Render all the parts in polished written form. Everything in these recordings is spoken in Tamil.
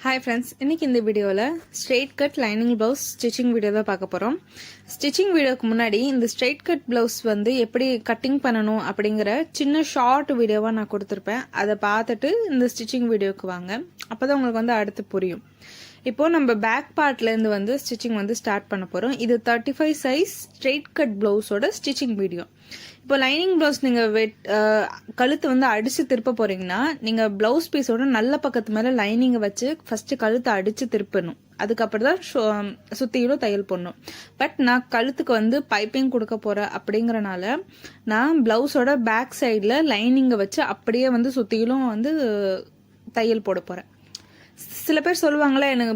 ஹாய் ஃப்ரெண்ட்ஸ், இன்றைக்கி இந்த வீடியோவில் straight cut lining blouse stitching video தான் பார்க்க போகிறோம். ஸ்டிச்சிங் வீடியோக்கு முன்னாடி இந்த ஸ்ட்ரெயிட் கட் ப்ளவுஸ் வந்து எப்படி கட்டிங் பண்ணணும் அப்படிங்கிற சின்ன ஷார்ட் வீடியோவாக நான் கொடுத்துருப்பேன். அதை பார்த்துட்டு இந்த ஸ்டிச்சிங் வீடியோவுக்கு வாங்க, அப்போ தான் உங்களுக்கு வந்து அடுத்து புரியும். இப்போது நம்ம பேக் பார்ட்லேருந்து வந்து ஸ்டிச்சிங் வந்து ஸ்டார்ட் பண்ண போகிறோம். இது 35 சைஸ் ஸ்ட்ரெயிட் கட் ப்ளவுஸோட ஸ்டிச்சிங் வீடியோ. இப்போ லைனிங் ப்ளவுஸ் நீங்கள் கழுத்து வந்து அடித்து திருப்ப போகிறீங்கன்னா நீங்கள் ப்ளவுஸ் பீஸோட நல்ல பக்கத்து மேலே லைனிங்கை வச்சு ஃபஸ்ட்டு கழுத்தை அடித்து திருப்பணும். அதுக்கப்புறம் தான் சுற்றிலும் தையல் போடணும். பட் நான் கழுத்துக்கு வந்து பைப்பிங் கொடுக்க போகிறேன் அப்படிங்கிறனால நான் ப்ளவுஸோட பேக் சைடில் லைனிங்கை வச்சு அப்படியே வந்து சுற்றிலும் வந்து தையல் போட போகிறேன். சில பேர் சொல்லுவாங்களே, எனக்கு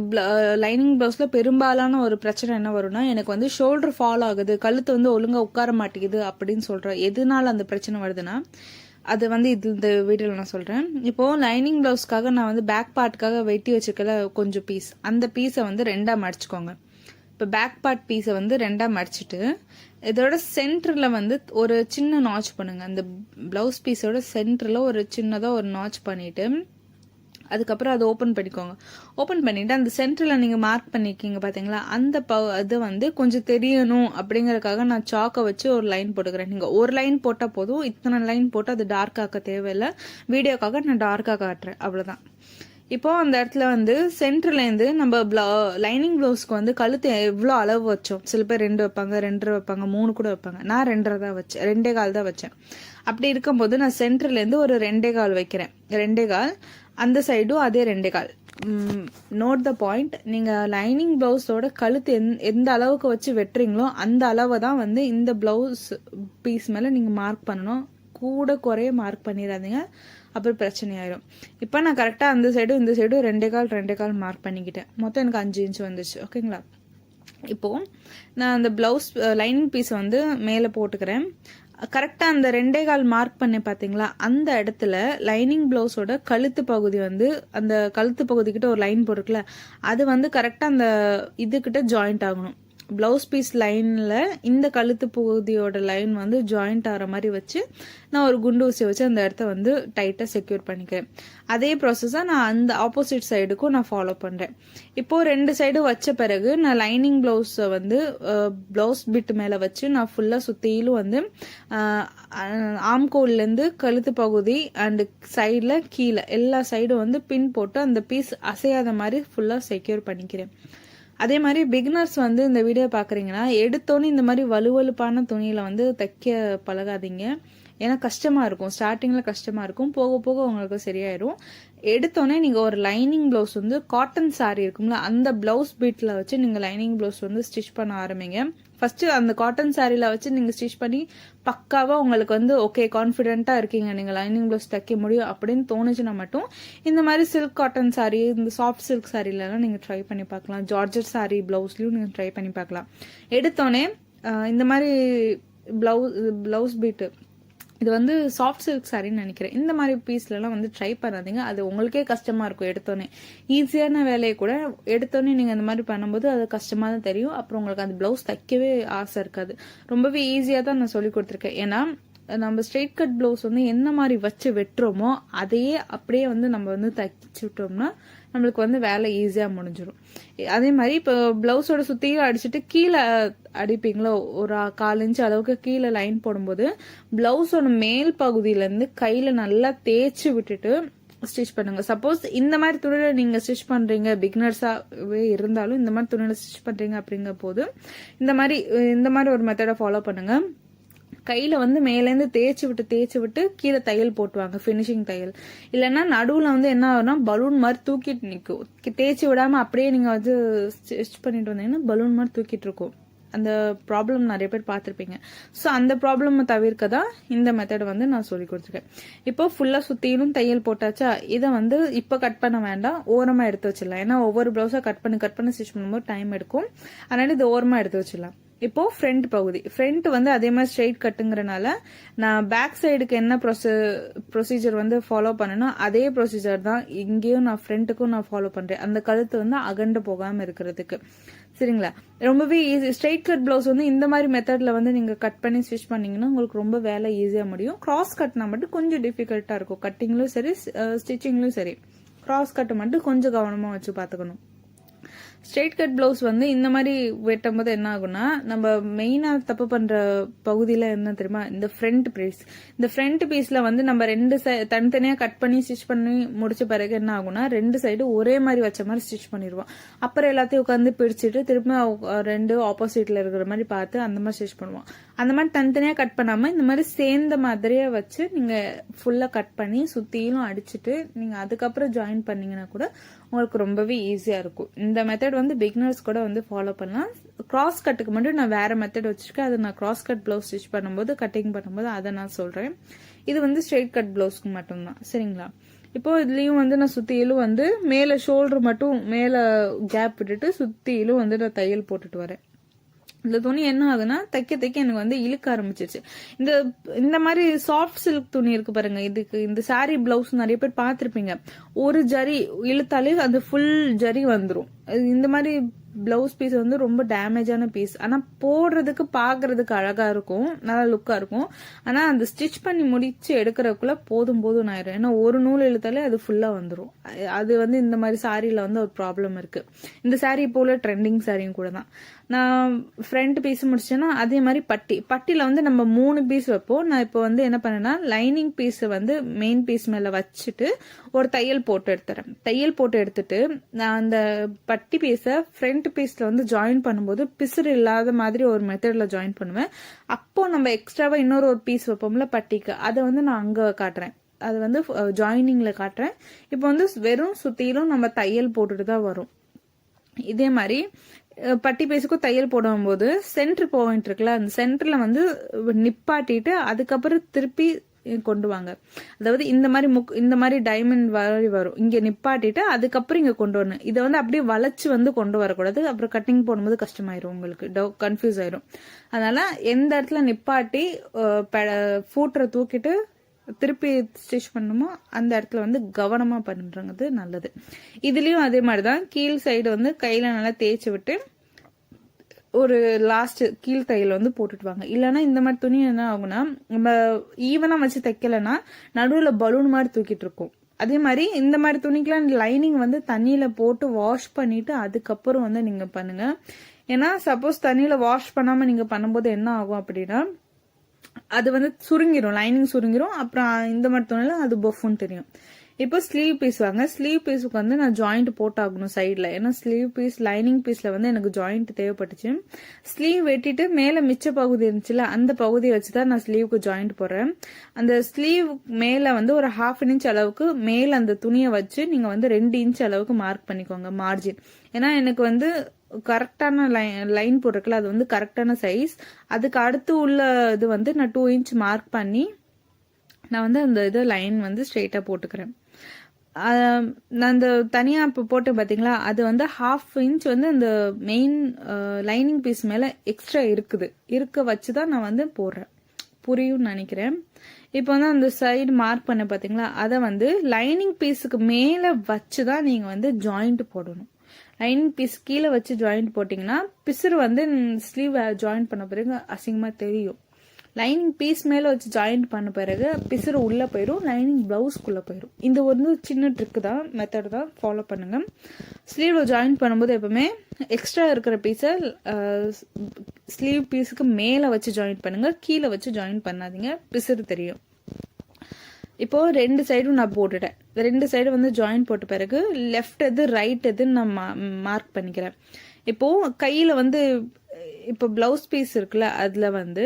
லைனிங் ப்ளவுஸில் பெரும்பாலான ஒரு பிரச்சனை என்ன வரும்னா, எனக்கு வந்து ஷோல்டர் ஃபால் ஆகுது, கழுத்து வந்து ஒழுங்காக உட்கார மாட்டேங்குது அப்படின்னு சொல்கிறேன். எதனால அந்த பிரச்சனை வருதுன்னா, அது வந்து இந்த வீடியோவில் நான் சொல்கிறேன். இப்போது லைனிங் ப்ளவுஸ்க்காக நான் வந்து பேக் பார்ட்டுக்காக வெட்டி வச்சுருக்கல கொஞ்சம் பீஸ், அந்த பீஸை வந்து ரெண்டாக மடிச்சுக்கோங்க. இப்போ பேக் பார்ட் பீஸை வந்து ரெண்டாக மடிச்சுட்டு இதோட சென்டரில் வந்து ஒரு சின்ன நாச் பண்ணுங்கள். அந்த ப்ளவுஸ் பீஸோட சென்டரில் ஒரு சின்னதாக ஒரு நாச் பண்ணிவிட்டு அதுக்கப்புறம் அதை ஓப்பன் பண்ணிக்கோங்க. ஓப்பன் பண்ணிவிட்டு அந்த சென்டரில் நீங்கள் மார்க் பண்ணியிருக்கீங்க பார்த்தீங்களா, அந்த அது வந்து கொஞ்சம் தெரியணும் அப்படிங்கறதுக்காக நான் சாக்கை வச்சு ஒரு லைன் போட்டுக்கிறேன். நீங்கள் ஒரு லைன் போட்டால் போதும், இத்தனை லைன் போட்டு அது டார்க்காக்க தேவையில்லை. வீடியோக்காக நான் டார்க்காக காட்டுறேன், அவ்வளோதான். இப்போது அந்த இடத்துல வந்து சென்டர்லேருந்து நம்ம லைனிங் ப்ளவுஸ்க்கு வந்து கழுத்து எவ்வளோ அளவு வச்சோம். சில பேர் 2 வைப்பாங்க, 2.5 வைப்பாங்க, 3 கூட வைப்பாங்க. நான் 2.5 தான் வச்சேன், 2.25 தான் வச்சேன். அப்படி இருக்கும்போது நான் சென்டர்லேருந்து ஒரு 2.25 வைக்கிறேன். 2.25 அந்த சைடும் அதே 2.25. Note the point. நீங்கள் லைனிங் ப்ளவுஸோட கழுத்து எந்த அளவுக்கு வச்சு வெட்டுறீங்களோ அந்த அளவை தான் வந்து இந்த ப்ளவுஸ் பீஸ் மேலே நீங்கள் மார்க் பண்ணணும். கூட குறைய மார்க் பண்ணிடாதீங்க, அப்புறம் பிரச்சனை ஆயிரும். இப்போ நான் கரெக்டாக அந்த சைடும் இந்த சைடும் 2.25 மார்க் பண்ணிக்கிட்டேன். மொத்தம் எனக்கு 5 இன்ச் வந்துச்சு. ஓகேங்களா? இப்போது நான் அந்த ப்ளவுஸ் லைனிங் பீஸை வந்து மேலே போட்டுக்கிறேன். கரெக்டாக அந்த 2.25 மார்க் பண்ணி பார்த்தீங்களா, அந்த இடத்துல லைனிங் ப்ளவுஸோட கழுத்து பகுதி வந்து அந்த கழுத்து பகுதிக்கிட்ட ஒரு லைன் போட்டுருக்குல, அது வந்து கரெக்டாக அந்த இதுக்கிட்ட ஜாயிண்ட் ஆகணும். ப்ளவுஸ் பீஸ் லைனில் இந்த கழுத்து பகுதியோட லைன் வந்து ஜாயிண்ட் ஆகிற மாதிரி வச்சு நான் ஒரு குண்டு ஊசி வச்சு அந்த இடத்த வந்து டைட்டாக செக்யூர் பண்ணிக்கிறேன். அதே ப்ராசஸாக நான் அந்த ஆப்போசிட் சைடுக்கும் நான் ஃபாலோ பண்ணுறேன். இப்போது 2 சைடும் வச்ச பிறகு நான் லைனிங் ப்ளவுஸை வந்து ப்ளவுஸ் பிட் மேலே வச்சு நான் ஃபுல்லாக சுற்றிலும் வந்து ஆம்கோல்லேருந்து கழுத்து பகுதி அண்டு சைடில் கீழே எல்லா சைடும் வந்து பின் போட்டு அந்த பீஸ் அசையாத மாதிரி ஃபுல்லாக செக்யூர் பண்ணிக்கிறேன். அதே மாதிரி பிகினர்ஸ் வந்து இந்த வீடியோ பார்க்குறீங்கன்னா, எடுத்தோன்னே இந்த மாதிரி வலுவலுப்பான துணியில் வந்து தைக்க பழகாதீங்க. ஏன்னா கஷ்டமாக இருக்கும், ஸ்டார்டிங்கில் கஷ்டமாக இருக்கும், போக போக உங்களுக்கு சரியாயிடும். எடுத்தோடனே நீங்கள் ஒரு லைனிங் ப்ளவுஸ் வந்து காட்டன் சாரீ இருக்குங்களா, அந்த ப்ளவுஸ் பீட்டில் வச்சு நீங்கள் லைனிங் ப்ளவுஸ் வந்து ஸ்டிச் பண்ண ஆரம்பிங்க. ஃபஸ்ட்டு அந்த காட்டன் சாரியில் வச்சு நீங்கள் ஸ்டிச் பண்ணி பக்காவாக உங்களுக்கு வந்து ஓகே கான்ஃபிடென்ட்டாக இருக்கீங்க, நீங்கள் லைனிங் ப்ளவுஸ் தைக்க முடியும் அப்படின்னு தோணுச்சுன்னா மட்டும் இந்த மாதிரி சில்க் காட்டன் சாரீ, இந்த சாஃப்ட் சில்க் சாரீலலாம் நீங்கள் ட்ரை பண்ணி பார்க்கலாம். ஜார்ஜட் சாரீ ப்ளவுஸ்லையும் நீங்கள் ட்ரை பண்ணி பார்க்கலாம். எடுத்தோடனே இந்த மாதிரி ப்ளவுஸ் பீட்டு இது வந்து சாஃப்ட் சில்க் சாரின்னு நினைக்கிறேன். இந்த மாதிரி பீஸ்லலாம் வந்து ட்ரை பண்ணாதீங்க, அது உங்களுக்கே கஷ்டமாக இருக்கும். எடுத்தோன்னே ஈஸியான வேலையை கூட எடுத்தோன்னே நீங்கள் இந்த மாதிரி பண்ணும்போது அது கஷ்டமாக தான் தெரியும். அப்புறம் உங்களுக்கு அந்த ப்ளவுஸ் தைக்கவே ஆசை இருக்காது. ரொம்பவே ஈஸியாக தான் நான் சொல்லி கொடுத்துருக்கேன். ஏன்னா நம்ம ஸ்ட்ரெயிட் கட் ப்ளவுஸ் வந்து என்ன மாதிரி வச்சு வெட்டுறோமோ அதையே அப்படியே வந்து நம்ம வந்து தைச்சு விட்டோம்னா நம்மளுக்கு வந்து வேலை ஈஸியாக முடிஞ்சிடும். அதே மாதிரி இப்போ ப்ளவுஸோட சுற்றியும் அடிச்சுட்டு கீழே அடிப்பீங்களோ, ஒரு 1/4 இன்ச் அளவுக்கு கீழே லைன் போடும்போது ப்ளவுஸோட மேல் பகுதியிலேருந்து கையில் நல்லா தேய்ச்சி விட்டுட்டு ஸ்டிச் பண்ணுங்க. சப்போஸ் இந்த மாதிரி துணியில் நீங்கள் ஸ்டிச் பண்ணுறீங்க, பிகினர்ஸாகவே இருந்தாலும் இந்த மாதிரி துணியில் ஸ்டிச் பண்ணுறீங்க அப்படிங்கிற போது இந்த மாதிரி ஒரு மெத்தடை ஃபாலோ பண்ணுங்க. கையில் வந்து மேலேருந்து தேய்ச்சி விட்டு கீழே தையல் போட்டுவாங்க, ஃபினிஷிங் தையல். இல்லைன்னா நடுவில் வந்து என்ன ஆகும்னா பலூன் மாதிரி தூக்கிட்டு நிற்கும். தேய்ச்சி விடாமல் அப்படியே நீங்கள் வந்து ஸ்டிச் பண்ணிட்டு வந்தீங்கன்னா பலூன் மாதிரி தூக்கிட்டு இருக்கும். அந்த ப்ராப்ளம் நிறைய பேர் பார்த்துருப்பீங்க. ஸோ அந்த ப்ராப்ளமை தவிர்க்க தான் இந்த மெத்தடை வந்து நான் சொல்லி கொடுத்துருக்கேன். இப்போ ஃபுல்லாக சுற்றிலும் தையல் போட்டாச்சா, இதை வந்து இப்போ கட் பண்ண வேண்டாம், ஓரமாக எடுத்து வச்சிடலாம். ஏன்னா ஒவ்வொரு ப்ளவுஸாக கட் பண்ணி ஸ்டிச் பண்ணும்போது டைம் எடுக்கும். அதனால இது ஓரமாக எடுத்து வச்சிடலாம். இப்போ ஃப்ரண்ட் பகுதி, ஃப்ரண்ட் வந்து அதே மாதிரி ஸ்ட்ரெயிட் கட்டுங்கிறனால நான் பேக் சைடுக்கு என்ன ப்ரொசீஜர் வந்து ஃபாலோ பண்ணணும் அதே ப்ரொசீஜர் தான் இங்கேயும் நான் ஃப்ரண்ட்டுக்கும் நான் ஃபாலோ பண்ணுறேன். அந்த கழுத்து வந்து அகண்டு போகாமல் இருக்கிறதுக்கு. சரிங்களா? ரொம்பவே ஈஸி. ஸ்ட்ரெயிட் கட் ப்ளவுஸ் வந்து இந்த மாதிரி மெத்தடில் வந்து நீங்கள் கட் பண்ணி ஸ்டிச் பண்ணிங்கன்னா உங்களுக்கு ரொம்ப வேலை ஈஸியாக முடியும். கிராஸ் கட்னா மட்டும் கொஞ்சம் டிஃபிகல்ட்டாக இருக்கும், கட்டிங்லும் சரி ஸ்டிச்சிங்லும் சரி. கிராஸ் கட்டு மட்டும் கொஞ்சம் கவனமாக வச்சு பார்த்துக்கணும். ஸ்ட்ரெயிட் கட் பிளவுஸ் வந்து இந்த மாதிரி வெட்டும் போது என்ன ஆகும்னா, நம்ம மெயினாக தப்பு பண்ணுற பகுதியில் என்ன தெரியுமா, இந்த ஃப்ரண்ட் பீஸ். இந்த ஃப்ரண்ட் பீஸில் வந்து நம்ம ரெண்டு தனித்தனியாக கட் பண்ணி ஸ்டிச் பண்ணி முடிச்ச பிறகு என்ன ஆகும்னா, ரெண்டு சைடு ஒரே மாதிரி வச்ச மாதிரி ஸ்டிச் பண்ணிடுவோம். அப்புறம் எல்லாத்தையும் உட்காந்து பிடிச்சிட்டு திரும்ப ரெண்டு ஆப்போசிட்டில் இருக்கிற மாதிரி பார்த்து அந்த மாதிரி ஸ்டிச் பண்ணுவோம். அந்த மாதிரி தனித்தனியாக கட் பண்ணாமல் இந்த மாதிரி சேர்ந்த மாதிரியே வச்சு நீங்கள் ஃபுல்லாக கட் பண்ணி சுற்றிலும் அடிச்சுட்டு நீங்கள் அதுக்கப்புறம் ஜாயின் பண்ணீங்கன்னா கூட உங்களுக்கு ரொம்பவே ஈஸியாக இருக்கும். இந்த மெத்தட் வந்து பிகினர்ஸ் கூட வந்து ஃபாலோ பண்ணலாம். கிராஸ் கட்டுக்கு மட்டும் நான் வேற மெத்தட் வச்சிருக்கேன். அது நான் கிராஸ் கட் பிளவுஸ் ஸ்டிச் பண்ணும்போது கட்டிங் பண்ணும்போது அதை நான் சொல்றேன். இது வந்து ஸ்ட்ரெயிட் கட் பிளவுஸ்க்கு மட்டும்தான். சரிங்களா? இப்போ இதுலயும் வந்து நான் சுத்தியிலும் வந்து மேல ஷோல்டர் மட்டும் மேல கேப் விட்டுட்டு சுத்தியிலும் வந்து நான் தையல் போட்டுட்டு வரேன். இந்த துணி என்ன ஆகுதுன்னா தைக்க தைக்க எனக்கு வந்து இழுக்க ஆரம்பிச்சிருச்சு. இந்த மாதிரி சாஃப்ட் சில்க் துணி இருக்கு பாருங்க, இதுக்கு இந்த சாரி பிளவுஸ் நிறைய பேர் பார்த்திருப்பீங்க. ஒரு ஜரி இழுத்தாலே அந்த ஃபுல் ஜரி வந்துடும். இந்த மாதிரி பிளவுஸ் பீஸ் வந்து ரொம்ப டேமேஜான பீஸ். ஆனா போடுறதுக்கு பாக்குறதுக்கு அழகா இருக்கும், நல்லா லுக்கா இருக்கும். ஆனா அந்த ஸ்டிச் பண்ணி முடிச்சு எடுக்கிறதுக்குள்ள போதும் போதும் ஆயிரும். ஏன்னா ஒரு நூல் இழுத்தாலே அது ஃபுல்லா வந்துடும். அது வந்து இந்த மாதிரி சாரியில வந்து ஒரு ப்ராப்ளம் இருக்கு. இந்த சாரி போல ட்ரெண்டிங் சாரியும் கூட தான். நான் ஃப்ரண்ட் பீஸ் முடிச்சேன்னா அதே மாதிரி பட்டியில வந்து நம்ம 3 பீஸ் வைப்போம். நான் இப்போ வந்து என்ன பண்ணேன்னா லைனிங் பீஸ் வந்து மெயின் பீஸ் மேல வச்சுட்டு ஒரு தையல் போட்டு எடுத்துறேன். தையல் போட்டு எடுத்துட்டு நான் அந்த பட்டி பீஸை ஃப்ரண்ட் பீஸ்ல வந்து ஜாயின் பண்ணும்போது பிசுறு இல்லாத மாதிரி ஒரு மெத்தட்ல ஜாயின் பண்ணுவேன். அப்போ நம்ம எக்ஸ்ட்ராவா இன்னொரு ஒரு பீஸ் வைப்போம்ல பட்டிக்கு, அதை வந்து நான் அங்க காட்டுறேன். அது வந்து ஜாயினிங்ல காட்டுறேன். இப்போ வந்து வெறும் சுத்திலும் நம்ம தையல் போட்டுட்டு தான் வரும். இதே மாதிரி பட்டி பீஸுக்கும் தையல் போடும்போது சென்டர் பாயிண்ட் இருக்குல்ல, அந்த சென்டர்ல வந்து நிப்பாட்டிட்டு அதுக்கப்புறம் திருப்பி கொண்டு வாங்க. அதாவது இந்த மாதிரி டைமண்ட் வரி வரும், இங்க நிப்பாட்டிட்டு அதுக்கப்புறம் இங்க கொண்டு வரணும். இதை வந்து அப்படியே வளைச்சு வந்து கொண்டு வரக்கூடாது. அப்புறம் கட்டிங் போடும்போது கஷ்டமாயிரும், உங்களுக்கு கன்ஃபியூஸ் ஆயிரும். அதனால எந்த இடத்துல நிப்பாட்டி ஃபூட்டரை தூக்கிட்டு திருப்பி ஸ்டிச் பண்ணணுமோ அந்த இடத்துல வந்து கவனமா பண்றது நல்லது. இதுலயும் அதே மாதிரிதான் கீழ் சைடு வந்து கையில நல்லா தேய்ச்சி விட்டு ஒரு லாஸ்ட் கீழ் தையல் வந்து போட்டுட்டு வாங்க. இல்லைன்னா இந்த மாதிரி துணி என்ன ஆகும்னா, நம்ம ஈவனா வச்சு தைக்கலன்னா நடுவுல பலூன் மாதிரி தூக்கிட்டு இருக்கும். அதே மாதிரி இந்த மாதிரி துணிக்கெல்லாம் லைனிங் வந்து தண்ணியில போட்டு வாஷ் பண்ணிட்டு அதுக்கப்புறம் வந்து நீங்க பண்ணுங்க. ஏன்னா சப்போஸ் தண்ணியில வாஷ் பண்ணாம நீங்க பண்ணும்போது என்ன ஆகும் அப்படின்னா, அது வந்து சுருங்கிரும், லைனிங் சுருங்கிரும். அப்புறம் இந்த மாதிரி துணியில அது பஃப்னு தெரியும். இப்போ ஸ்லீவ் பீஸ் வாங்க. ஸ்லீவ் பீஸுக்கு வந்து நான் ஜாயிண்ட் போட்டாகணும் சைட்ல. ஏன்னா ஸ்லீவ் பீஸ் லைனிங் பீஸ்ல வந்து எனக்கு ஜாயிண்ட் தேவைப்பட்டுச்சு. ஸ்லீவ் வெட்டிட்டு மேல மிச்ச பகுதி இருந்துச்சுல, அந்த பகுதியை வச்சுதான் நான் ஸ்லீவுக்கு ஜாயிண்ட் போடுறேன். அந்த ஸ்லீவ் மேல வந்து ஒரு 1/2 இன்ச் அளவுக்கு மேல அந்த துணியை வச்சு நீங்க வந்து 2 இன்ச் அளவுக்கு மார்க் பண்ணிக்கோங்க மார்ஜின். ஏன்னா எனக்கு வந்து கரெக்டான லைன் போட்டிருக்கல, அது வந்து கரெக்டான சைஸ். அதுக்கு அடுத்து உள்ள இது வந்து நான் 2 இன்ச் மார்க் பண்ணி நான் வந்து அந்த இது லைன் வந்து ஸ்ட்ரெயிட்டா போட்டுக்கிறேன். நான் அந்த தனியா இப்போ போட்டு பாத்தீங்களா, அது வந்து 1/2 இன்ச் வந்து அந்த மெயின் லைனிங் பீஸ் மேல எக்ஸ்ட்ரா இருக்க வச்சுதான் நான் வந்து போடுறேன். புரியும் நினைக்கிறேன். இப்போ வந்து அந்த சைடு மார்க் பண்ண பாத்தீங்களா, அதை வந்து லைனிங் பீஸுக்கு மேல வச்சுதான் நீங்க வந்து ஜாயிண்ட் போடணும். லைனிங் பீஸ் கீழே வச்சு ஜாயிண்ட் போட்டீங்கன்னா பிசுறு வந்து ஸ்லீவ் ஜாயின் பண்ண பிறகு அசிங்கமா தெரியும். லைனிங் பீஸ் மேல வச்சு ஜாயிண்ட் பண்ண பிறகு பிசுறு உள்ள போயிடும், லைனிங் பிளவுஸ்க்குள்ள போயிடும். இந்த ஒரு சின்ன ட்ரிக் தான், மெத்தட் தான், ஃபாலோ பண்ணுங்க. ஸ்லீவ்ல ஜாயின் பண்ணும்போது எப்பவுமே எக்ஸ்ட்ரா இருக்கிற பீஸை ஸ்லீவ் பீஸுக்கு மேல வச்சு ஜாயின் பண்ணுங்க, கீழே வச்சு ஜாயின் பண்ணாதீங்க, பிசுறு தெரியும். இப்போ 2 சைடும் நான் போட்டுட்டேன். 2 சைடு வந்து ஜாயின் போட்ட பிறகு லெஃப்ட் எது ரைட் எதுன்னு நான் மார்க் பண்ணிக்கிறேன். இப்போ கையில வந்து இப்போ பிளவுஸ் பீஸ் இருக்குல்ல, அதுல வந்து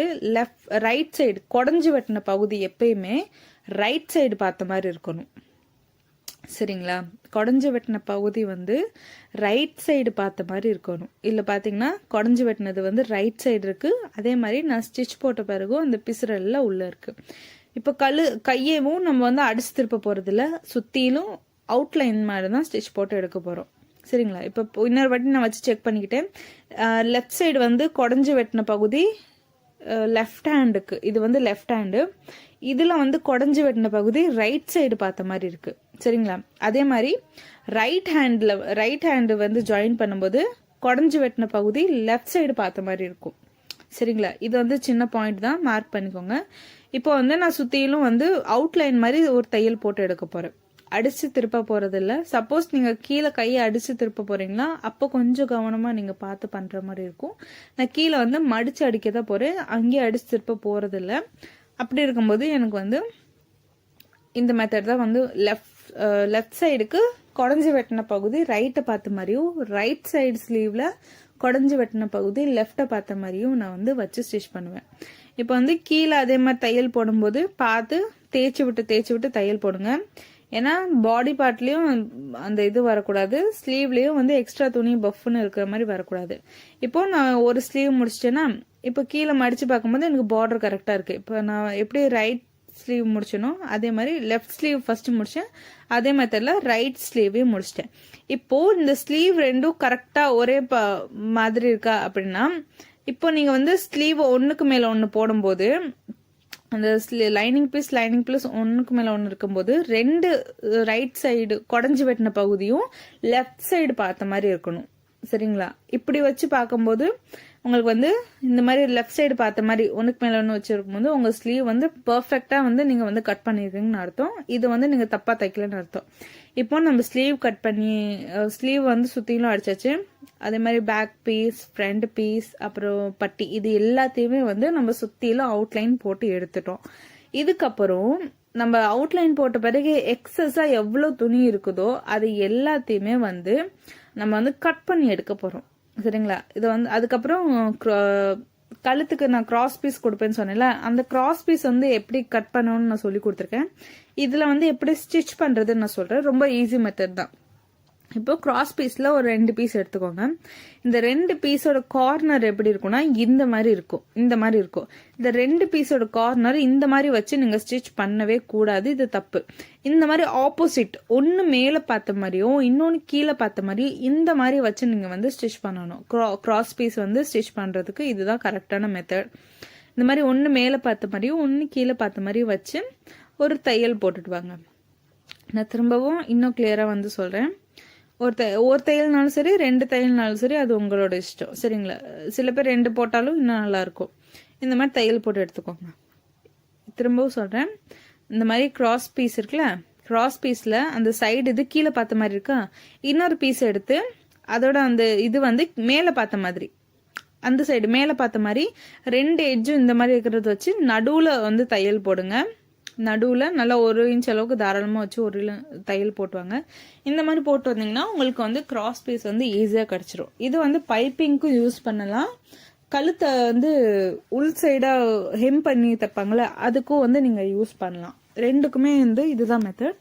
ரைட் சைடு குடஞ்சி வெட்டின பகுதி எப்பயுமே ரைட் சைடு பார்த்த மாதிரி இருக்கணும். சரிங்களா? குடஞ்சி வெட்டின பகுதி வந்து ரைட் சைடு பார்த்த மாதிரி இருக்கணும். இல்ல பாத்தீங்கன்னா குடஞ்சி வெட்டினது வந்து ரைட் சைடு இருக்கு. அதே மாதிரி நான் ஸ்டிச் போட்ட பிறகும் அந்த பிசுறெல்லாம் உள்ள இருக்கு. இப்போ கையவும் நம்ம வந்து அடிச்சு திருப்ப போறது இல்ல, சுத்திலும் அவுட்லைன் மாதிரி தான் ஸ்டிச் போட்டு எடுக்க போறோம். சரிங்களா? இப்போ இன்னொரு வாட்டி நான் வச்சு செக் பண்ணிக்கிட்டேன். லெஃப்ட் சைடு வந்து குடஞ்சி வெட்டின பகுதி லெஃப்ட் ஹேண்டுக்கு, இது வந்து லெஃப்ட் ஹேண்டு. இதுல வந்து குடஞ்சி வெட்டின பகுதி ரைட் சைடு பார்த்த மாதிரி இருக்கு. சரிங்களா? அதே மாதிரி ரைட் ஹேண்டு வந்து ஜாயின் பண்ணும்போது குடஞ்சி வெட்டின பகுதி லெஃப்ட் சைடு பார்த்த மாதிரி இருக்கும். சரிங்களா? இது வந்து சின்ன பாயிண்ட் தான், மார்க் பண்ணிக்கோங்க. இப்போ வந்து நான் சுத்தியிலும் வந்து அவுட்லைன் மாதிரி ஒரு தையல் போட்டு எடுக்க போறேன். அடிச்சு திருப்ப போறதில்ல. சப்போஸ் நீங்க கீழே கையை அடிச்சு திருப்ப போறீங்களா அப்போ கொஞ்சம் கவனமா நீங்க பார்த்து பண்ற மாதிரி இருக்கும். நான் கீழே வந்து மடிச்சு அடிக்க தான் போறேன், அங்கேயே அடிச்சு திருப்ப போறதில்ல. அப்படி இருக்கும்போது எனக்கு வந்து இந்த மெத்தட் தான் வந்து லெஃப்ட் சைடுக்கு குடஞ்சி வெட்டின பகுதி ரைட்டை பார்த்த மாதிரியும், ரைட் சைடு ஸ்லீவ்ல குடஞ்சி வெட்டின பகுதி லெஃப்டை பார்த்த மாதிரியும் நான் வந்து வச்சு ஸ்டிச் பண்ணுவேன். இப்போ வந்து கீழே அதே மாதிரி தையல் போடும்போது பார்த்து தேய்ச்சி விட்டு தையல் போடுங்க. ஏன்னா பாடி பார்ட்லயும் அந்த இது வரக்கூடாது, ஸ்லீவ்லயும் வந்து எக்ஸ்ட்ரா துணி பஃப்னு இருக்கிற மாதிரி வரக்கூடாது. இப்போ நான் ஒரு ஸ்லீவ் முடிச்சிட்டேன்னா இப்போ கீழே மடிச்சு பார்க்கும்போது எனக்கு பார்டர் கரெக்டா இருக்கு. இப்போ நான் எப்படி ரைட் ஸ்லீவ் முடிச்சனோ அதே மாதிரி லெஃப்ட் ஸ்லீவ் ஃபர்ஸ்ட் முடிச்சேன், அதே மெத்தட்ல ரைட் ஸ்லீவையும் முடிச்சிட்டேன். இப்போ இந்த ஸ்லீவ் ரெண்டும் கரெக்டா ஒரே மாதிரி இருக்கா அப்படின்னா, இப்போ நீங்க வந்து ஸ்லீவ் ஒண்ணுக்கு மேல ஒண்ணு போடும்போது அந்த லைனிங் பீஸ் ஒன்னுக்கு மேல ஒன்று இருக்கும்போது ரெண்டு ரைட் சைடு குடஞ்சி வெட்டின பகுதியும் லெஃப்ட் சைடு பார்த்த மாதிரி இருக்கணும். சரிங்களா? இப்படி வச்சு பார்க்கும்போது உங்களுக்கு வந்து இந்த மாதிரி லெஃப்ட் சைடு பார்த்த மாதிரி ஒன்றுக்கு மேல ஒன்று வச்சிருக்கும் போது உங்க ஸ்லீவ் வந்து பெர்ஃபெக்டா வந்து நீங்க வந்து கட் பண்ணிருக்கீங்கன்னு அர்த்தம். இது வந்து நீங்க தப்பா தைக்கலன்னு அர்த்தம். இப்போ நம்ம ஸ்லீவ் கட் பண்ணி ஸ்லீவ் வந்து சுத்திலும் அடிச்சாச்சு. அதே மாதிரி பேக் பீஸ், ஃப்ரண்ட் பீஸ், அப்புறம் பட்டி, இது எல்லாத்தையுமே வந்து நம்ம சுத்திலும் அவுட்லைன் போட்டு எடுத்துட்டோம். இதுக்கப்புறம் நம்ம அவுட்லைன் போட்ட பிறகு எக்ஸஸா எவ்வளவு துணி இருக்குதோ அது எல்லாத்தையுமே வந்து நம்ம வந்து கட் பண்ணி எடுக்க போறோம். சரிங்களா? இது வந்து அதுக்கப்புறம் கழுத்துக்கு நான் கிராஸ் பீஸ் கொடுப்பேன்னு சொன்னேன்ல, அந்த கிராஸ் பீஸ் வந்து எப்படி கட் பண்ணணும்னு நான் சொல்லி கொடுத்துருக்கேன். இதுல வந்து எப்படி ஸ்டிச் பண்றதுன்னு நான் சொல்றேன். ரொம்ப ஈஸி மெத்தட் தான். இப்போ கிராஸ் பீஸ்ல ஒரு 2 பீஸ் எடுத்துக்கோங்க. இந்த 2 பீஸோட கார்னர் எப்படி இருக்கும்னா இந்த மாதிரி இருக்கும். இந்த 2 பீஸோட கார்னர் இந்த மாதிரி வச்சு நீங்க ஸ்டிச் பண்ணவே கூடாது, இது தப்பு. இந்த மாதிரி ஆப்போசிட், ஒன்னு மேல பார்த்த மாதிரியும் இன்னொன்னு கீழே பார்த்த மாதிரியும் இந்த மாதிரி வச்சு நீங்க வந்து ஸ்டிச் பண்ணணும். கிராஸ் பீஸ் வந்து ஸ்டிச் பண்றதுக்கு இதுதான் கரெக்டான மெத்தட். இந்த மாதிரி ஒன்னு மேல பார்த்த மாதிரியும் ஒன்னு கீழே பார்த்த மாதிரியும் வச்சு ஒரு தையல் போட்டுட்டு வாங்க. நான் திரும்பவும் இன்னும் கிளியரா வந்து சொல்றேன். ஒரு தையல்னாலும் சரி, 2 தையல்னாலும் சரி, அது உங்களோட இஷ்டம். சரிங்களா? சில பேர் 2 போட்டாலும் இன்னும் நல்லா இருக்கும். இந்த மாதிரி தையல் போட்டு எடுத்துக்கோங்க. திரும்பவும் சொல்றேன், இந்த மாதிரி கிராஸ் பீஸ் இருக்குல்ல, கிராஸ் பீஸ்ல அந்த சைடு இது கீழே பார்த்த மாதிரி இருக்கா, இன்னொரு பீஸ் எடுத்து அதோட அந்த இது வந்து மேல பார்த்த மாதிரி, அந்த சைடு மேல பார்த்த மாதிரி 2 எட்ஜும் இந்த மாதிரி இருக்கிறத வச்சு நடுவுல வந்து தையல் போடுங்க. நடுவுல நல்லா 1 இன்ச் அளவுக்கு தாராளமா வச்சு ஒரு தையல் போட்டுவாங்க. இந்த மாதிரி போட்டு வந்தீங்கன்னா உங்களுக்கு வந்து கிராஸ் பீஸ் வந்து ஈஸியா கிடைச்சிரும். இது வந்து பைப்பிங்க்கும் யூஸ் பண்ணலாம். கழுத்தை வந்து உள் சைடா ஹெம் பண்ணி தைப்பாங்களே அதுக்கும் வந்து நீங்க யூஸ் பண்ணலாம். ரெண்டுக்குமே வந்து இதுதான் மெத்தட்.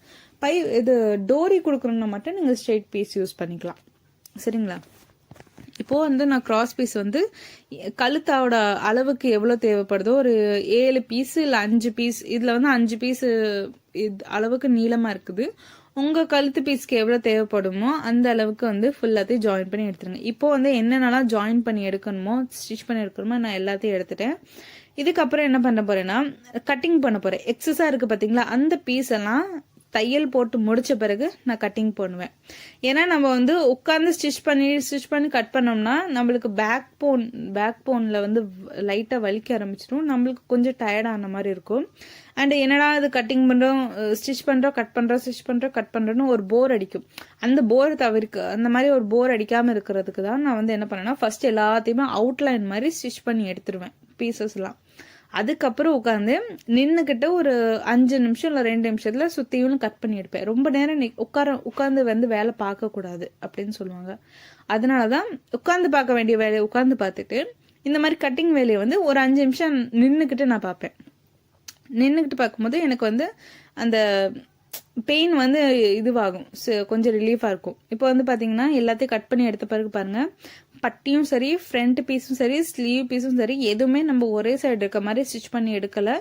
இது டோரி கொடுக்கணும்னா மட்டும் நீங்க ஸ்ட்ரெயிட் பீஸ் யூஸ் பண்ணிக்கலாம். சரிங்களா? இப்போ வந்து நான் கிராஸ் பீஸ் வந்து கழுத்தோட அளவுக்கு எவ்வளவு தேவைப்படுதோ ஒரு 7 பீஸ் இல்ல 5 பீஸ், இதுல வந்து 5 பீஸ் அளவுக்கு நீளமா இருக்குது. உங்க கழுத்து பீஸ்க்கு எவ்வளவு தேவைப்படுமோ அந்த அளவுக்கு வந்து ஃபுல்லாத்தையும் ஜாயின் பண்ணி எடுத்துருங்க. இப்போ வந்து என்னென்னலாம் ஜாயின் பண்ணி எடுக்கணுமோ, ஸ்டிச் பண்ணி எடுக்கணுமோ நான் எல்லாத்தையும் எடுத்துட்டேன். இதுக்கப்புறம் என்ன பண்ண போறேன்னா கட்டிங் பண்ண போறேன். எக்ஸஸா இருக்கு பாத்தீங்களா, அந்த பீஸ் எல்லாம் தையல் போட்டு முடிச்ச பிறகு நான் கட்டிங் பண்ணுவேன். ஏன்னா நம்ம வந்து உட்கார்ந்து ஸ்டிச் பண்ணி கட் பண்ணோம்னா நம்மளுக்கு பேக் போன்ல வந்து லைட்டா வலிக்க ஆரம்பிச்சிடும். நம்மளுக்கு கொஞ்சம் டயர்ட் ஆன மாதிரி இருக்கும். அண்ட் என்னடா இது கட்டிங் பண்றோம், ஸ்டிச் பண்றோம், கட் பண்றோம்னு ஒரு போர் அடிக்கும். அந்த மாதிரி ஒரு போர் அடிக்காம இருக்கிறதுக்கு தான் நான் வந்து என்ன பண்ணேன்னா ஃபர்ஸ்ட் எல்லாத்தையுமே அவுட்லைன் மாதிரி ஸ்டிச் பண்ணி எடுத்துருவேன் பீசஸ் எல்லாம். அதுக்கப்புறம் உட்காந்து நின்னுக்கிட்டு ஒரு 5 நிமிஷம் இல்ல 2 நிமிஷத்துல சுத்தியும் கட் பண்ணி எடுப்பேன். ரொம்ப நேரம் உட்கார்ந்து வந்து வேலை பார்க்க கூடாது அப்படின்னு சொல்லுவாங்க. அதனாலதான் உட்கார்ந்து பார்க்க வேண்டிய வேலையை உட்கார்ந்து பார்த்துட்டு இந்த மாதிரி கட்டிங் வேலையை வந்து ஒரு 5 நிமிஷம் நின்னுக்கிட்டு நான் பார்ப்பேன். நின்னுக்கிட்டு பார்க்கும்போது எனக்கு வந்து அந்த பெயின் வந்து இதுவாகும், கொஞ்சம் ரிலீஃபா இருக்கும். இப்போ வந்து பாத்தீங்கன்னா எல்லாத்தையும் கட் பண்ணி எடுத்த பிறகு பாருங்க, பட்டியும் சரி, ஃப்ரண்ட் பீஸும் சரி, ஸ்லீவ் பீஸும் சரி, எதுவுமே நம்ம ஒரே சைடு இருக்க மாதிரி ஸ்டிச் பண்ணி எடுக்கல.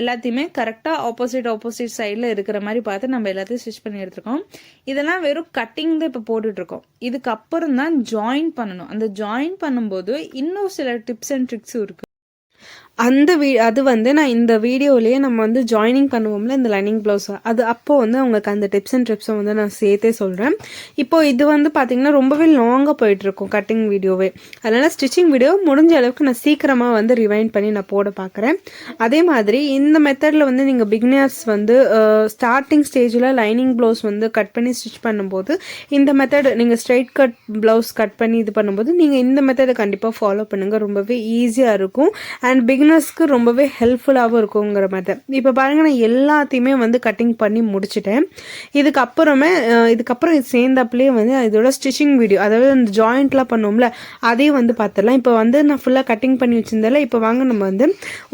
எல்லாத்தையுமே கரெக்டா ஆப்போசிட் சைட்ல இருக்கிற மாதிரி பார்த்து நம்ம எல்லாத்தையும் ஸ்டிச் பண்ணி எடுத்துருக்கோம். இதெல்லாம் வெறும் கட்டிங் தான் இப்ப போட்டுட்டு இருக்கோம். இதுக்கப்புறம் தான் ஜாயின் பண்ணணும். அந்த ஜாயின் பண்ணும்போது இன்னும் சில டிப்ஸ் அண்ட் ட்ரிக்ஸும் இருக்கு. அது வந்து நான் இந்த வீடியோலேயே நம்ம வந்து ஜாயினிங் பண்ணுவோம்ல இந்த லைனிங் ப்ளவுஸ், அது அப்போ வந்து உங்களுக்கு அந்த டிப்ஸ் அண்ட் ட்ரிப்ஸை வந்து நான் சேர்த்தே சொல்கிறேன். இப்போ இது வந்து பார்த்திங்கன்னா ரொம்பவே லாங்காக போயிட்டுருக்கும் கட்டிங் வீடியோவே. அதனால் ஸ்டிச்சிங் வீடியோ முடிஞ்ச அளவுக்கு நான் சீக்கிரமாக வந்து ரிவைண்ட் பண்ணி நான் போட பார்க்குறேன். அதே மாதிரி இந்த மெத்தடில் வந்து நீங்கள் பிகினர்ஸ் வந்து ஸ்டார்டிங் ஸ்டேஜில் லைனிங் ப்ளவுஸ் வந்து கட் பண்ணி ஸ்டிச் பண்ணும்போது இந்த மெத்தட் நீங்கள் ஸ்ட்ரைட் கட் ப்ளவுஸ் கட் பண்ணி இது பண்ணும்போது நீங்கள் இந்த மெத்தடை கண்டிப்பாக ஃபாலோ பண்ணுங்கள். ரொம்பவே ஈஸியாக இருக்கும் அண்ட் பிகினர்ஸ்க்கு ரொம்பவே ஹெல்ப்ஃபுல்லாகவும் இருக்குங்கிற மெத்தட். இப்போ பாருங்கள், நான் எல்லாத்தையுமே வந்து கட்டிங் பண்ணி முடிச்சிட்டேன். இதுக்கப்புறம் இது சேர்ந்தப்பலேயே வந்து இதோட ஸ்டிச்சிங் வீடியோ, அதாவது இந்த ஜாயிண்ட்லாம் பண்ணோம்ல அதையும் வந்து பார்த்துடலாம். இப்போ வந்து நான் ஃபுல்லாக கட்டிங் பண்ணி வச்சிருந்தால இப்போ வாங்க நம்ம வந்து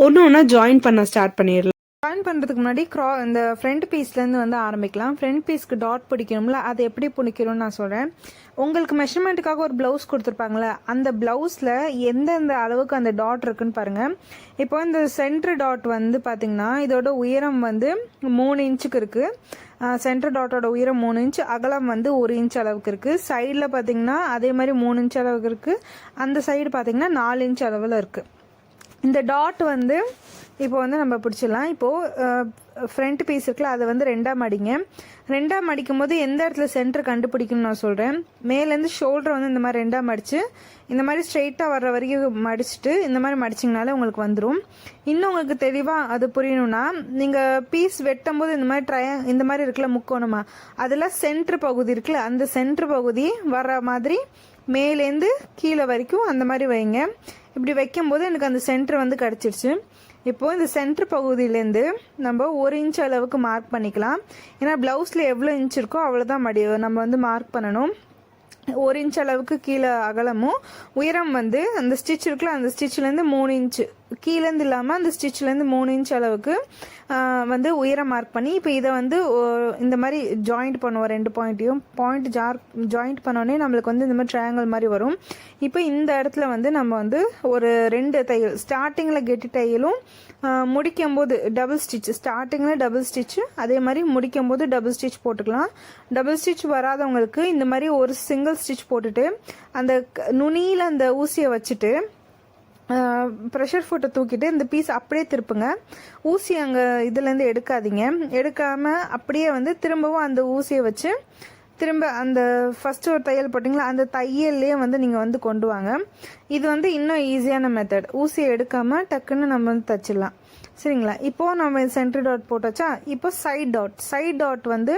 ஒன்று ஒன்றா ஜாயின் பண்ண ஸ்டார்ட் பண்ணிடலாம். ஜாயின் பண்ணுறதுக்கு முன்னாடி இந்த ஃப்ரண்ட் பீஸ்லேருந்து வந்து ஆரம்பிக்கலாம். ஃப்ரண்ட் பீஸ்க்கு டாட் பிடிக்கணும்ல, அது எப்படி பிடிக்கணும்னு நான் சொல்கிறேன். உங்களுக்கு மெஷர்மெண்ட்டுக்காக ஒரு ப்ளவுஸ் கொடுத்துருப்பாங்களே, அந்த ப்ளவுஸில் எந்தெந்த அளவுக்கு அந்த டாட் இருக்குன்னு பாருங்கள். இப்போ இந்த சென்ட்ரு டாட் வந்து பார்த்திங்கன்னா இதோட உயரம் வந்து 3 இன்ச்சுக்கு இருக்குது. சென்டர் டாட்டோட உயரம் 3 இன்ச், அகலம் வந்து 1 இன்ச் அளவுக்கு இருக்குது. சைடில் பார்த்திங்கன்னா அதே மாதிரி 3 இன்ச் அளவுக்கு இருக்குது. அந்த சைடு பார்த்திங்கன்னா 4 இன்ச் அளவில் இருக்குது. இந்த டாட் வந்து இப்போ வந்து நம்ம பிடிச்சிடலாம். இப்போது ஃப்ரண்ட் பீஸ் இருக்குல்ல, அதை வந்து 2ஆக மடிங்க. 2ஆக மடிக்கும் போது எந்த இடத்துல சென்டர் கண்டுபிடிக்கணும்னு நான் சொல்கிறேன். மேலேருந்து ஷோல்டர் வந்து இந்த மாதிரி 2ஆக மடித்து இந்த மாதிரி ஸ்ட்ரெயிட்டாக வர்ற வரைக்கும் மடிச்சுட்டு இந்த மாதிரி மடிச்சிங்கனாலே உங்களுக்கு வந்துடும். இன்னும் உங்களுக்கு தெளிவாக அது புரியணும்னா நீங்கள் பீஸ் வெட்டும் போது இந்த மாதிரி இந்த மாதிரி இருக்குல்ல முக்கோணமா, அதில் சென்ட்ரு பகுதி இருக்குல்ல, அந்த சென்ட்ரு பகுதி வர்ற மாதிரி மேலேருந்து கீழே வரைக்கும் அந்த மாதிரி வைங்க. இப்படி வைக்கும்போது எனக்கு அந்த சென்டர் வந்து கிடச்சிருச்சு. இப்போது இந்த சென்டர் பகுதியிலேருந்து நம்ம 1 இன்ச் அளவுக்கு மார்க் பண்ணிக்கலாம். ஏன்னா ப்ளவுஸில் எவ்வளோ இன்ச் இருக்கோ அவ்வளோதான் நம்ம வந்து மார்க் பண்ணணும். 1 இன்ச் அளவுக்கு கீழே அகலமும், உயரம் வந்து அந்த ஸ்டிச் இருக்குல்ல, அந்த ஸ்டிச்லேருந்து 3 இன்ச்சு கீழேருந்து இல்லாமல் அந்த ஸ்டிச்லேருந்து 3 இன்ச் அளவுக்கு வந்து உயரம் மார்க் பண்ணி இப்போ இதை வந்து இந்த மாதிரி ஜாயிண்ட் பண்ணுவோம். 2 பாயிண்ட்டையும் ஜாயிண்ட் பண்ணோடனே நம்மளுக்கு வந்து இந்த மாதிரி ட்ரையாங்கிள் மாதிரி வரும். இப்போ இந்த இடத்துல வந்து நம்ம வந்து ஒரு 2 தையல், ஸ்டார்டிங்கில் கெட்டி தையலும் முடிக்கும் போது டபுள் ஸ்டிச், ஸ்டார்டிங்கில் டபுள் ஸ்டிச்சு, அதே மாதிரி முடிக்கும் போது டபுள் ஸ்டிச் போட்டுக்கலாம். டபுள் ஸ்டிச் வராதவங்களுக்கு இந்த மாதிரி ஒரு சிங்கிள் ஸ்டிச் போட்டுட்டு அந்த நுனியில் அந்த ஊசியை வச்சுட்டு ப்ரெஷர் ஃபுட்டை தூக்கிட்டு இந்த பீஸ் அப்படியே திருப்புங்க. ஊசி அங்கே இதுலேருந்து எடுக்காதீங்க. எடுக்காமல் அப்படியே வந்து திரும்பவும் அந்த ஊசியை வச்சு திரும்ப அந்த ஃபஸ்ட்டு ஒரு தையல் போட்டிங்களா, அந்த தையல்லையே வந்து நீங்கள் வந்து கொண்டு வாங்க. இது வந்து இன்னும் ஈஸியான மெத்தட். ஊசியை எடுக்காமல் டக்குன்னு நம்ம வந்து தச்சிடலாம். சரிங்களா? இப்போது நம்ம சென்டர் டாட் போட்டாச்சா. இப்போ சைட் டாட் வந்து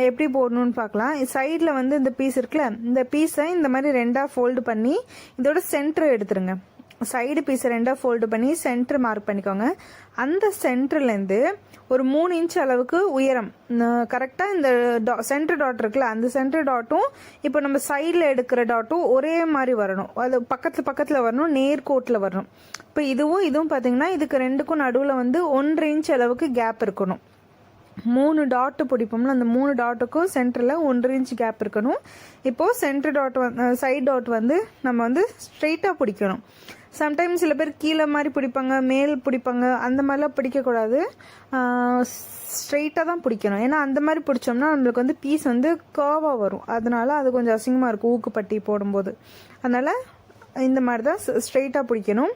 எப்படி போடணும்னு பார்க்கலாம். சைடில் வந்து இந்த பீஸ் இருக்குல்ல, இந்த பீஸை இந்த மாதிரி 2ஆக ஃபோல்டு பண்ணி இதோட சென்டரை எடுத்துருங்க. சைடு பீஸை 2ஆக ஃபோல்டு பண்ணி சென்டர் மார்க் பண்ணிக்கோங்க. அந்த சென்டர்லேருந்து ஒரு 3 இன்ச் அளவுக்கு உயரம் கரெக்டாக இந்த சென்டர் டாட் இருக்குல்ல, அந்த சென்டர் டாட்டும் இப்போ நம்ம சைடில் எடுக்கிற டாட்டும் ஒரே மாதிரி வரணும். அது பக்கத்தில் வரணும், நேர்கோட்டில் வரணும். இப்போ இதுவும் பார்த்தீங்கன்னா இதுக்கு 2க்கும் நடுவில் வந்து 1.5 இன்ச் அளவுக்கு கேப் இருக்கணும். 3 டாட்டு பிடிப்போம்ல, அந்த 3 டாட்டுக்கும் சென்டரில் 1.5 இன்ச் கேப் இருக்கணும். இப்போது சென்டர் டாட் சைட் டாட் வந்து நம்ம வந்து ஸ்ட்ரெயிட்டாக பிடிக்கணும். சம்டைம்ஸ் சில பேர் கீழே மாதிரி பிடிப்பாங்க, மேல் பிடிப்பாங்க, அந்த மாதிரிலாம் பிடிக்கக்கூடாது. ஸ்ட்ரெயிட்டாக தான் பிடிக்கணும். ஏன்னா அந்த மாதிரி பிடிச்சோம்னா நம்மளுக்கு வந்து பீஸ் வந்து கர்வாக வரும். அதனால அது கொஞ்சம் அசிங்கமாக இருக்கும் ஊக்குப்பட்டி போடும்போது. அதனால் இந்த மாதிரி தான் ஸ்ட்ரெயிட்டாக பிடிக்கணும்.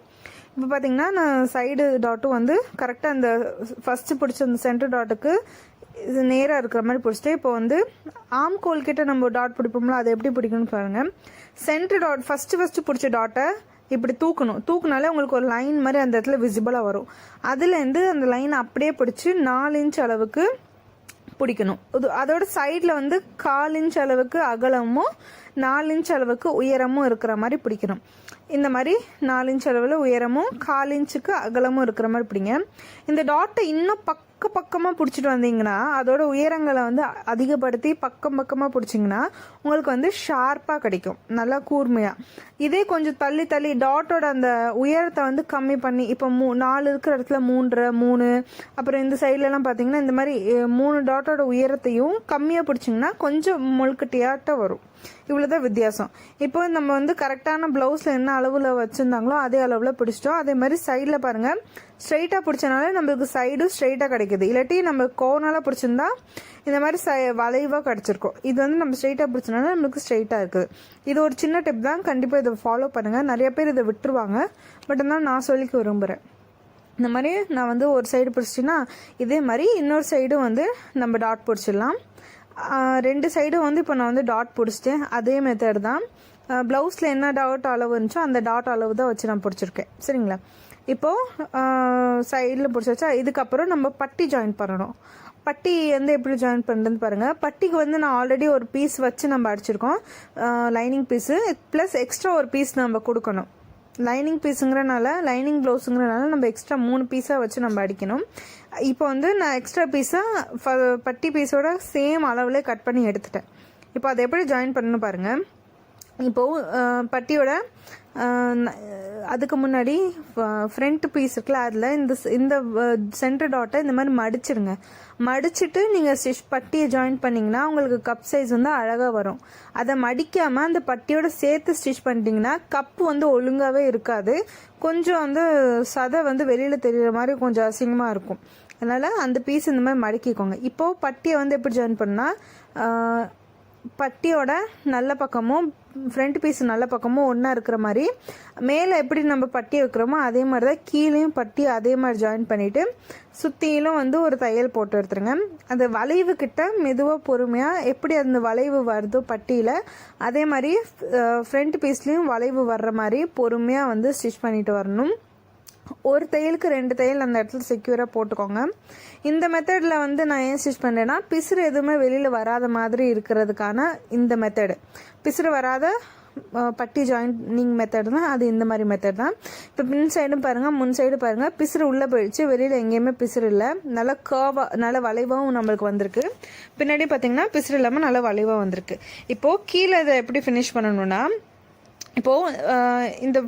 இப்போ பார்த்தீங்கன்னா நான் சைடு டாட்டும் வந்து கரெக்டாக அந்த ஃபஸ்ட்டு பிடிச்ச அந்த சென்டர் டாட்டுக்கு இது நேராக இருக்கிற மாதிரி பிடிச்சிட்டு இப்போ வந்து ஆம் கோல் கிட்ட நம்ம டாட் பிடிப்போம்ல, அதை எப்படி பிடிக்கணும்னு பாருங்கள். சென்டர் டாட் ஃபஸ்ட்டு பிடிச்ச டாட்டை இப்படி தூக்குனாலே உங்களுக்கு ஒரு லைன் மாதிரி அந்த இடத்துல விசிபிளாக வரும். அதுலேருந்து அந்த லைனை அப்படியே பிடிச்சி 4 இன்ச் அளவுக்கு பிடிக்கணும். அதோட சைடில் வந்து 1/4 இன்ச் அளவுக்கு அகலமும் 4 இன்ச் அளவுக்கு உயரமும் இருக்கிற மாதிரி பிடிக்கணும். இந்த மாதிரி 4 இன்ச் அளவில் உயரமும் 1/4 இன்ச்சுக்கு அகலமும் இருக்கிற மாதிரி பிடிங்க. இந்த டாட்டை இன்னும் பக்கமாக பிடிச்சிட்டு வந்தீங்கன்னா அதோட உயரங்களை வந்து அதிகப்படுத்தி பக்கமாக பிடிச்சிங்கன்னா உங்களுக்கு வந்து ஷார்ப்பாக கிடைக்கும், நல்லா கூர்மையாக. இதே கொஞ்சம் தள்ளி டாட்டோட அந்த உயரத்தை வந்து கம்மி பண்ணி இப்போ 4 இருக்கிற இடத்துல 3, அப்புறம் இந்த சைட்லலாம் பார்த்தீங்கன்னா இந்த மாதிரி 3 டாட்டோட உயரத்தையும் கம்மியாக பிடிச்சிங்கன்னா கொஞ்சம் முழுக்கட்டியாட்ட வரும். இவ்வளோதான் வித்தியாசம். இப்போ நம்ம வந்து கரெக்டான ப்ளவுஸில் என்ன அளவில் வச்சுருந்தாங்களோ அதே அளவில் பிடிச்சிட்டோம். அதே மாதிரி சைடில் பாருங்கள், ஸ்ட்ரெயிட்டாக பிடிச்சனால நம்மளுக்கு சைடும் ஸ்ட்ரெயிட்டாக கிடைக்கிது. இல்லாட்டி நம்ம கோர்னலாக பிடிச்சிருந்தா இந்த மாதிரி வளைவாக கிடச்சிருக்கும். இது வந்து நம்ம ஸ்ட்ரெயிட்டாக பிடிச்சனால நம்மளுக்கு ஸ்ட்ரெயிட்டாக இருக்குது. இது ஒரு சின்ன டிப் தான், கண்டிப்பாக இதை ஃபாலோ பண்ணுங்கள். நிறைய பேர் இதை விட்டுருவாங்க, பட் இருந்தாலும் நான் சொல்லிக்க விரும்புகிறேன். இந்த மாதிரி நான் வந்து ஒரு சைடு பிடிச்சின்னா இதே மாதிரி இன்னொரு சைடும் வந்து நம்ம டாட் பிடிச்சிடலாம். 2 சைடும் வந்து இப்போ நான் வந்து டாட் பிடிச்சிட்டேன். அதே மெத்தட் தான். ப்ளவுஸில் என்ன டாட் அளவு இருந்துச்சோ அந்த டாட் அளவு தான் வச்சு நான் பிடிச்சிருக்கேன். சரிங்களா? இப்போது சைடில் பிடிச்சி வச்சா இதுக்கப்புறம் நம்ம பட்டி ஜாயின் பண்ணணும். பட்டி வந்து எப்படி ஜாயின் பண்ணுறதுன்னு பாருங்கள். பட்டிக்கு வந்து நான் ஆல்ரெடி ஒரு பீஸ் வச்சு நம்ம அடிச்சிருக்கோம், லைனிங் பீஸு ப்ளஸ் எக்ஸ்ட்ரா ஒரு பீஸ் நம்ம கொடுக்கணும். லைனிங் பீஸுங்கிறனால, லைனிங் ப்ளவுஸுங்கிறனால நம்ம எக்ஸ்ட்ரா 3 பீஸாக வச்சு நம்ம அடிக்கணும். இப்போ வந்து நான் எக்ஸ்ட்ரா பீஸாக பட்டி பீஸோட சேம் அளவில் கட் பண்ணி எடுத்துட்டேன். இப்போ அதை எப்படி ஜாயின் பண்ணணும்னு பாருங்கள். இப்போது பட்டியோட அதுக்கு முன்னாடி ஃப்ரண்ட் பீஸ் இருக்குல்ல, அதில் இந்த சென்டர் டாட்டை இந்த மாதிரி மடிச்சிருங்க. மடிச்சுட்டு நீங்கள் பட்டியை ஜாயின் பண்ணிங்கன்னா உங்களுக்கு கப் சைஸ் வந்து அழகாக வரும். அதை மடிக்காமல் அந்த பட்டியோட சேர்த்து ஸ்டிச் பண்ணிட்டீங்கன்னா கப்பு வந்து ஒழுங்காகவே இருக்காது. கொஞ்சம் வந்து சதை வந்து வெளியில் தெரிகிற மாதிரி கொஞ்சம் அசிங்கமாக இருக்கும். அதனால் அந்த பீஸ் இந்த மாதிரி மடக்கிக்கோங்க. இப்போது பட்டியை வந்து எப்படி ஜாயின் பண்ணால் பட்டியோட நல்ல பக்கமும் ஃப்ரண்ட் பீஸ் நல்ல பக்கமும் ஒன்றா இருக்கிற மாதிரி மேலே எப்படி நம்ம பட்டி வைக்கிறோமோ அதே மாதிரி தான் கீழேயும் பட்டி அதே மாதிரி ஜாயின் பண்ணிவிட்டு சுற்றிலும் வந்து ஒரு தையல் போட்டு எடுத்துருங்க. அந்த வளைவு கிட்ட மெதுவாக பொறுமையாக எப்படி அந்த வளைவு வருதோ பட்டியில் அதே மாதிரி ஃப்ரண்ட் பீஸ்லேயும் வளைவு வர்ற மாதிரி பொறுமையாக வந்து ஸ்டிச் பண்ணிட்டு வரணும். ஒரு தையலுக்கு 2 தையல் அந்த இடத்துல செக்யூராக போட்டுக்கோங்க. இந்த மெத்தடில் வந்து நான் ஏன் ஸ்டிச் பண்ணுறேன்னா பிசுறு எதுவுமே வெளியில் வராத மாதிரி இருக்கிறதுக்கான இந்த மெத்தடு. பிசுறு வராத பட்டி ஜாயின்டிங் மெத்தட் தான் அது. இந்த மாதிரி மெத்தட் தான். இப்போ பின் சைடும் பாருங்கள், முன் சைடு பாருங்கள், பிசுறு உள்ளே போயிடுச்சு, வெளியில் எங்கேயுமே பிசுறு இல்லை. நல்லா கர்வாக நல்ல வளைவாகவும் நம்மளுக்கு வந்திருக்கு. பின்னாடி பார்த்திங்கன்னா பிசுறு இல்லாமல் நல்லா வளைவாக வந்திருக்கு. இப்போது கீழே இதை எப்படி ஃபினிஷ் பண்ணணுன்னா, இப்போது இந்த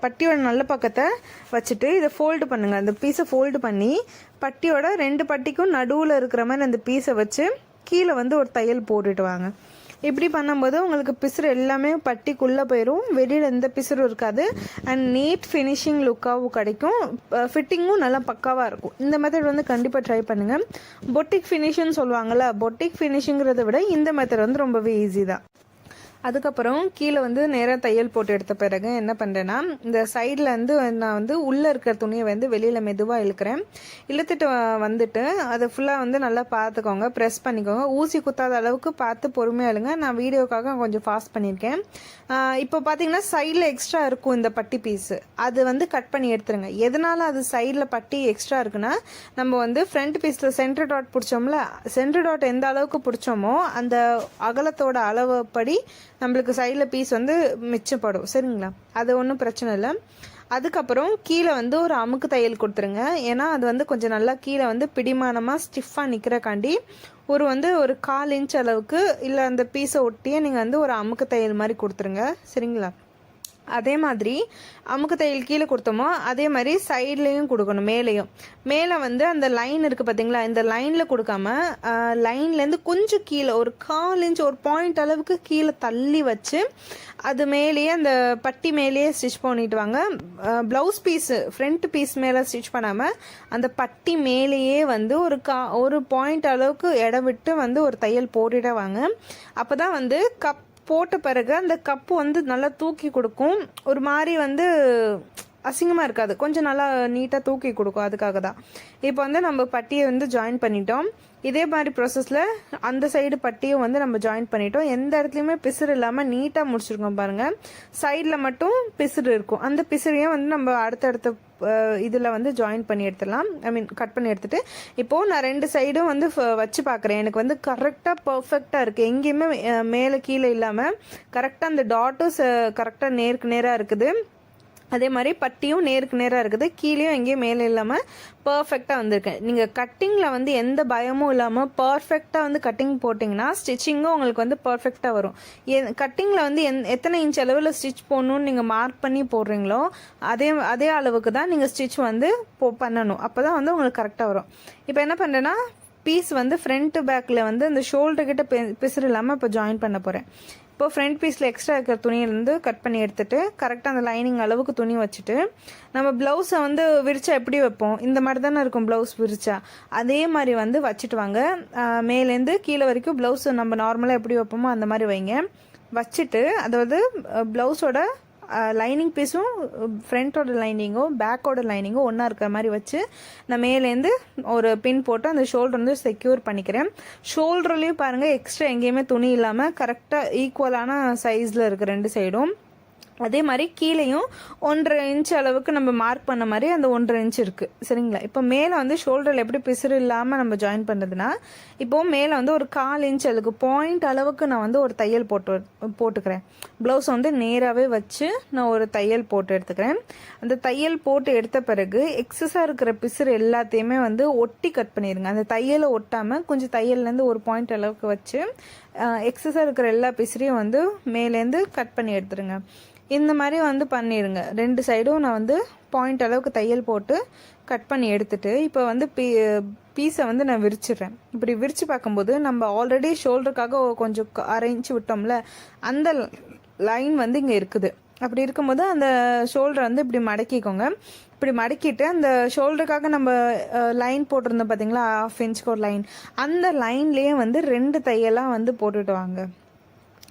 பட்டியோட நல்ல பக்கத்தை வச்சுட்டு இதை ஃபோல்டு பண்ணுங்கள். அந்த பீஸை ஃபோல்டு பண்ணி பட்டியோட 2 பட்டிக்கும் நடுவில் இருக்கிற மாதிரி அந்த பீஸை வச்சு கீழே வந்து ஒரு தையல் போட்டுட்டு வாங்க. இப்படி பண்ணும்போது உங்களுக்கு பிசுறு எல்லாமே பட்டிக்குள்ளே போயிடும், வெளியில் எந்த பிசுறும் இருக்காது, அண்ட் நீட் ஃபினிஷிங் லுக்காகவும் கிடைக்கும், ஃபிட்டிங்கும் நல்லா பக்காவாக இருக்கும். இந்த மெத்தட் வந்து கண்டிப்பாக ட்ரை பண்ணுங்கள். பொட்டிக் ஃபினிஷிங்னு சொல்லுவாங்கள்ல, பொட்டிக் ஃபினிஷிங்கிறத விட இந்த மெத்தட் வந்து ரொம்பவே ஈஸி தான். அதுக்கப்புறம் கீழே வந்து நேராக தையல் போட்டு எடுத்த பிறகு என்ன பண்ணுறேன்னா, இந்த சைடில் வந்து நான் வந்து உள்ளே இருக்கிற துணியை வந்து வெளியில் மெதுவாக இழுக்கிறேன். இழுத்துட்டு வந்துட்டு அதை ஃபுல்லாக வந்து நல்லா பார்த்துக்கோங்க, ப்ரெஸ் பண்ணிக்கோங்க. ஊசி குத்தாத அளவுக்கு பார்த்து பொறுமையாக இழுங்க. நான் வீடியோக்காக கொஞ்சம் ஃபாஸ்ட் பண்ணியிருக்கேன். இப்போ பார்த்தீங்கன்னா சைடில் எக்ஸ்ட்ரா இருக்கும் இந்த பட்டி பீஸு, அது வந்து கட் பண்ணி எடுத்துருங்க. எதனால் அது சைடில் பட்டி எக்ஸ்ட்ரா இருக்குன்னா, நம்ம வந்து ஃப்ரண்ட் பீஸில் சென்டர் டாட் பிடிச்சோம்ல, சென்டர் டாட் எந்த அளவுக்கு பிடிச்சோமோ அந்த அகலத்தோட அளவுப்படி நம்மளுக்கு சைடில் பீஸ் வந்து மிச்சப்படும். சரிங்களா? அது ஒன்றும் பிரச்சனை இல்லை. அதுக்கப்புறம் கீழே வந்து ஒரு அமுக்கு தையல் கொடுத்துருங்க. ஏன்னா அது வந்து கொஞ்சம் நல்லா கீழே வந்து பிடிமானமாக ஸ்டிஃபாக நிற்கிறக்காண்டி ஒரு 1/4 இன்ச் அளவுக்கு இல்லை அந்த பீஸை ஒட்டியே நீங்கள் வந்து ஒரு அமுக்கு தையல் மாதிரி கொடுத்துருங்க. சரிங்களா? அதே மாதிரி அமுக்கு தையல் கீழே கொடுத்தோமோ அதே மாதிரி சைட்லேயும் கொடுக்கணும். மேலே வந்து அந்த லைன் இருக்குது பார்த்தீங்களா, இந்த லைனில் கொடுக்காம லைன்லேருந்து கொஞ்சம் கீழே ஒரு 1/4 இன்ச் ஒரு பாயிண்ட் அளவுக்கு கீழே தள்ளி வச்சு அது மேலேயே அந்த பட்டி மேலேயே ஸ்டிச் பண்ணிட்டு வாங்க. ப்ளவுஸ் பீஸு ஃப்ரண்ட் பீஸ் மேலே ஸ்டிச் பண்ணாமல் அந்த பட்டி மேலேயே வந்து ஒரு பாயிண்ட் அளவுக்கு இடம் விட்டு வந்து ஒரு தையல் போட்டுட்டே வாங்க. அப்போ தான் வந்து போட்ட பிறகு அந்த கப்பு வந்து நல்லா தூக்கி கொடுக்கும், ஒரு மாதிரி வந்து அசிங்கமாக இருக்காது, கொஞ்சம் நல்லா நீட்டாக தூக்கி கொடுக்கும். அதுக்காக தான் இப்போ வந்து நம்ம பட்டியை வந்து ஜாயின் பண்ணிட்டோம். இதே மாதிரி ப்ராசஸில் அந்த சைடு பட்டியும் வந்து நம்ம ஜாயின் பண்ணிட்டோம். எந்த இடத்துலையுமே பிசுறு இல்லாமல் நீட்டாக முடிச்சிருக்கோம் பாருங்கள். சைடில் மட்டும் பிசுறு இருக்கும், அந்த பிசுறையும் வந்து நம்ம அடுத்தடுத்த இதில் வந்து ஜாயின் பண்ணி எடுத்துடலாம். கட் பண்ணி எடுத்துகிட்டு இப்போது நான் 2 சைடும் வந்து வச்சு பார்க்குறேன். எனக்கு வந்து கரெக்டாக பர்ஃபெக்டாக இருக்குது, எங்கேயுமே மேலே கீழே இல்லாமல் கரெக்டாக அந்த டாட்டும் கரெக்டாக நேருக்கு நேராக இருக்குது. அதே மாதிரி பட்டியும் நேருக்கு நேராக இருக்குது, கீழேயும் எங்கேயும் மேலே இல்லாமல் பர்ஃபெக்டாக வந்திருக்கு. நீங்கள் கட்டிங்கில் வந்து எந்த பயமும் இல்லாமல் பர்ஃபெக்டாக வந்து கட்டிங் போட்டிங்கன்னா ஸ்டிச்சிங்கும் உங்களுக்கு வந்து பர்ஃபெக்டாக வரும். கட்டிங்கில் வந்து எத்தனை இன்ச் அளவில் ஸ்டிச் போடணும்னு நீங்கள் மார்க் பண்ணி போடுறீங்களோ அதே அளவுக்கு தான் நீங்கள் ஸ்டிச் வந்து பண்ணணும். அப்போ தான் வந்து உங்களுக்கு கரெக்டாக வரும். இப்போ என்ன பண்ணுறேன்னா, பீஸ் வந்து ஃப்ரண்ட் பேக்கில் வந்து இந்த ஷோல்டர்கிட்ட பிசுறு இல்லாமல் இப்போ ஜாயின் பண்ண போகிறேன். இப்போ ஃப்ரண்ட் பீஸில் எக்ஸ்ட்ரா இருக்கிற துணியிலேருந்து கட் பண்ணி எடுத்துகிட்டு கரெக்டாக அந்த லைனிங் அளவுக்கு துணி வச்சுட்டு நம்ம ப்ளவுஸை வந்து விரிச்சா எப்படி வைப்போம், இந்த மாதிரி தானே இருக்கும் ப்ளவுஸ் விரிச்சா, அதே மாதிரி வந்து வச்சுட்டு வாங்க. மேலேருந்து கீழே வரைக்கும் ப்ளவுஸ் நம்ம நார்மலாக எப்படி வைப்போமோ அந்த மாதிரி வைங்க. வச்சுட்டு அதாவது ப்ளவுஸோட லைனிங் பீஸும் ஃப்ரண்ட்டோட லைனிங்கும் பேக்கோட லைனிங்கும் ஒன்றா இருக்கிற மாதிரி வச்சு நான் மேலேருந்து ஒரு பின் போட்டு அந்த ஷோல்டர் வந்து செக்யூர் பண்ணிக்கிறேன். ஷோல்டர்லேயும் பாருங்கள் எக்ஸ்ட்ரா எங்கேயுமே துணி இல்லாமல் கரெக்டாக ஈக்குவலான சைஸில் இருக்குது 2 சைடும். அதே மாதிரி கீழேயும் 1.5 இன்ச் அளவுக்கு நம்ம மார்க் பண்ண மாதிரி அந்த 1.5 இன்ச் இருக்குது சரிங்களா. இப்போ மேலே வந்து ஷோல்டரில் எப்படி பிசுறு இல்லாமல் நம்ம ஜாயின் பண்ணுறதுனா, இப்போது மேலே வந்து ஒரு 1/4 இன்ச் அளவுக்கு பாயிண்ட் அளவுக்கு நான் வந்து ஒரு தையல் போட்டுக்கிறேன். ப்ளவுஸ் வந்து நேராகவே வச்சு நான் ஒரு தையல் போட்டு எடுத்துக்கிறேன். அந்த தையல் போட்டு எடுத்த பிறகு எக்ஸஸாக இருக்கிற பிசுறு எல்லாத்தையுமே வந்து ஒட்டி கட் பண்ணிடுங்க. அந்த தையலை ஒட்டாமல் கொஞ்சம் தையல்லேருந்து ஒரு பாயிண்ட் அளவுக்கு வச்சு எக்ஸஸாக இருக்கிற எல்லா பிசுறையும் வந்து மேலேருந்து கட் பண்ணி எடுத்துருங்க. இந்த மாதிரி வந்து பண்ணிடுங்க. 2 சைடும் நான் வந்து பாயிண்ட் அளவுக்கு தையல் போட்டு கட் பண்ணி எடுத்துட்டு இப்போ வந்து பீஸை வந்து நான் விரிச்சிடுறேன். இப்படி விரித்து பார்க்கும்போது நம்ம ஆல்ரெடி ஷோல்டருக்காக கொஞ்சம் 1/2 இன்ச் விட்டோம்ல, அந்த லைன் வந்து இங்கே இருக்குது. அப்படி இருக்கும்போது அந்த ஷோல்டரை வந்து இப்படி மடக்கிக்கோங்க. இப்படி மடக்கிட்டு அந்த ஷோல்டருக்காக நம்ம லைன் போட்டிருந்தோம் பார்த்தீங்களா, 1/2 இன்ச்சுக்கு ஒரு லைன், அந்த லைன்லேயே வந்து 2 தையலாக வந்து போட்டுட்டு வாங்க.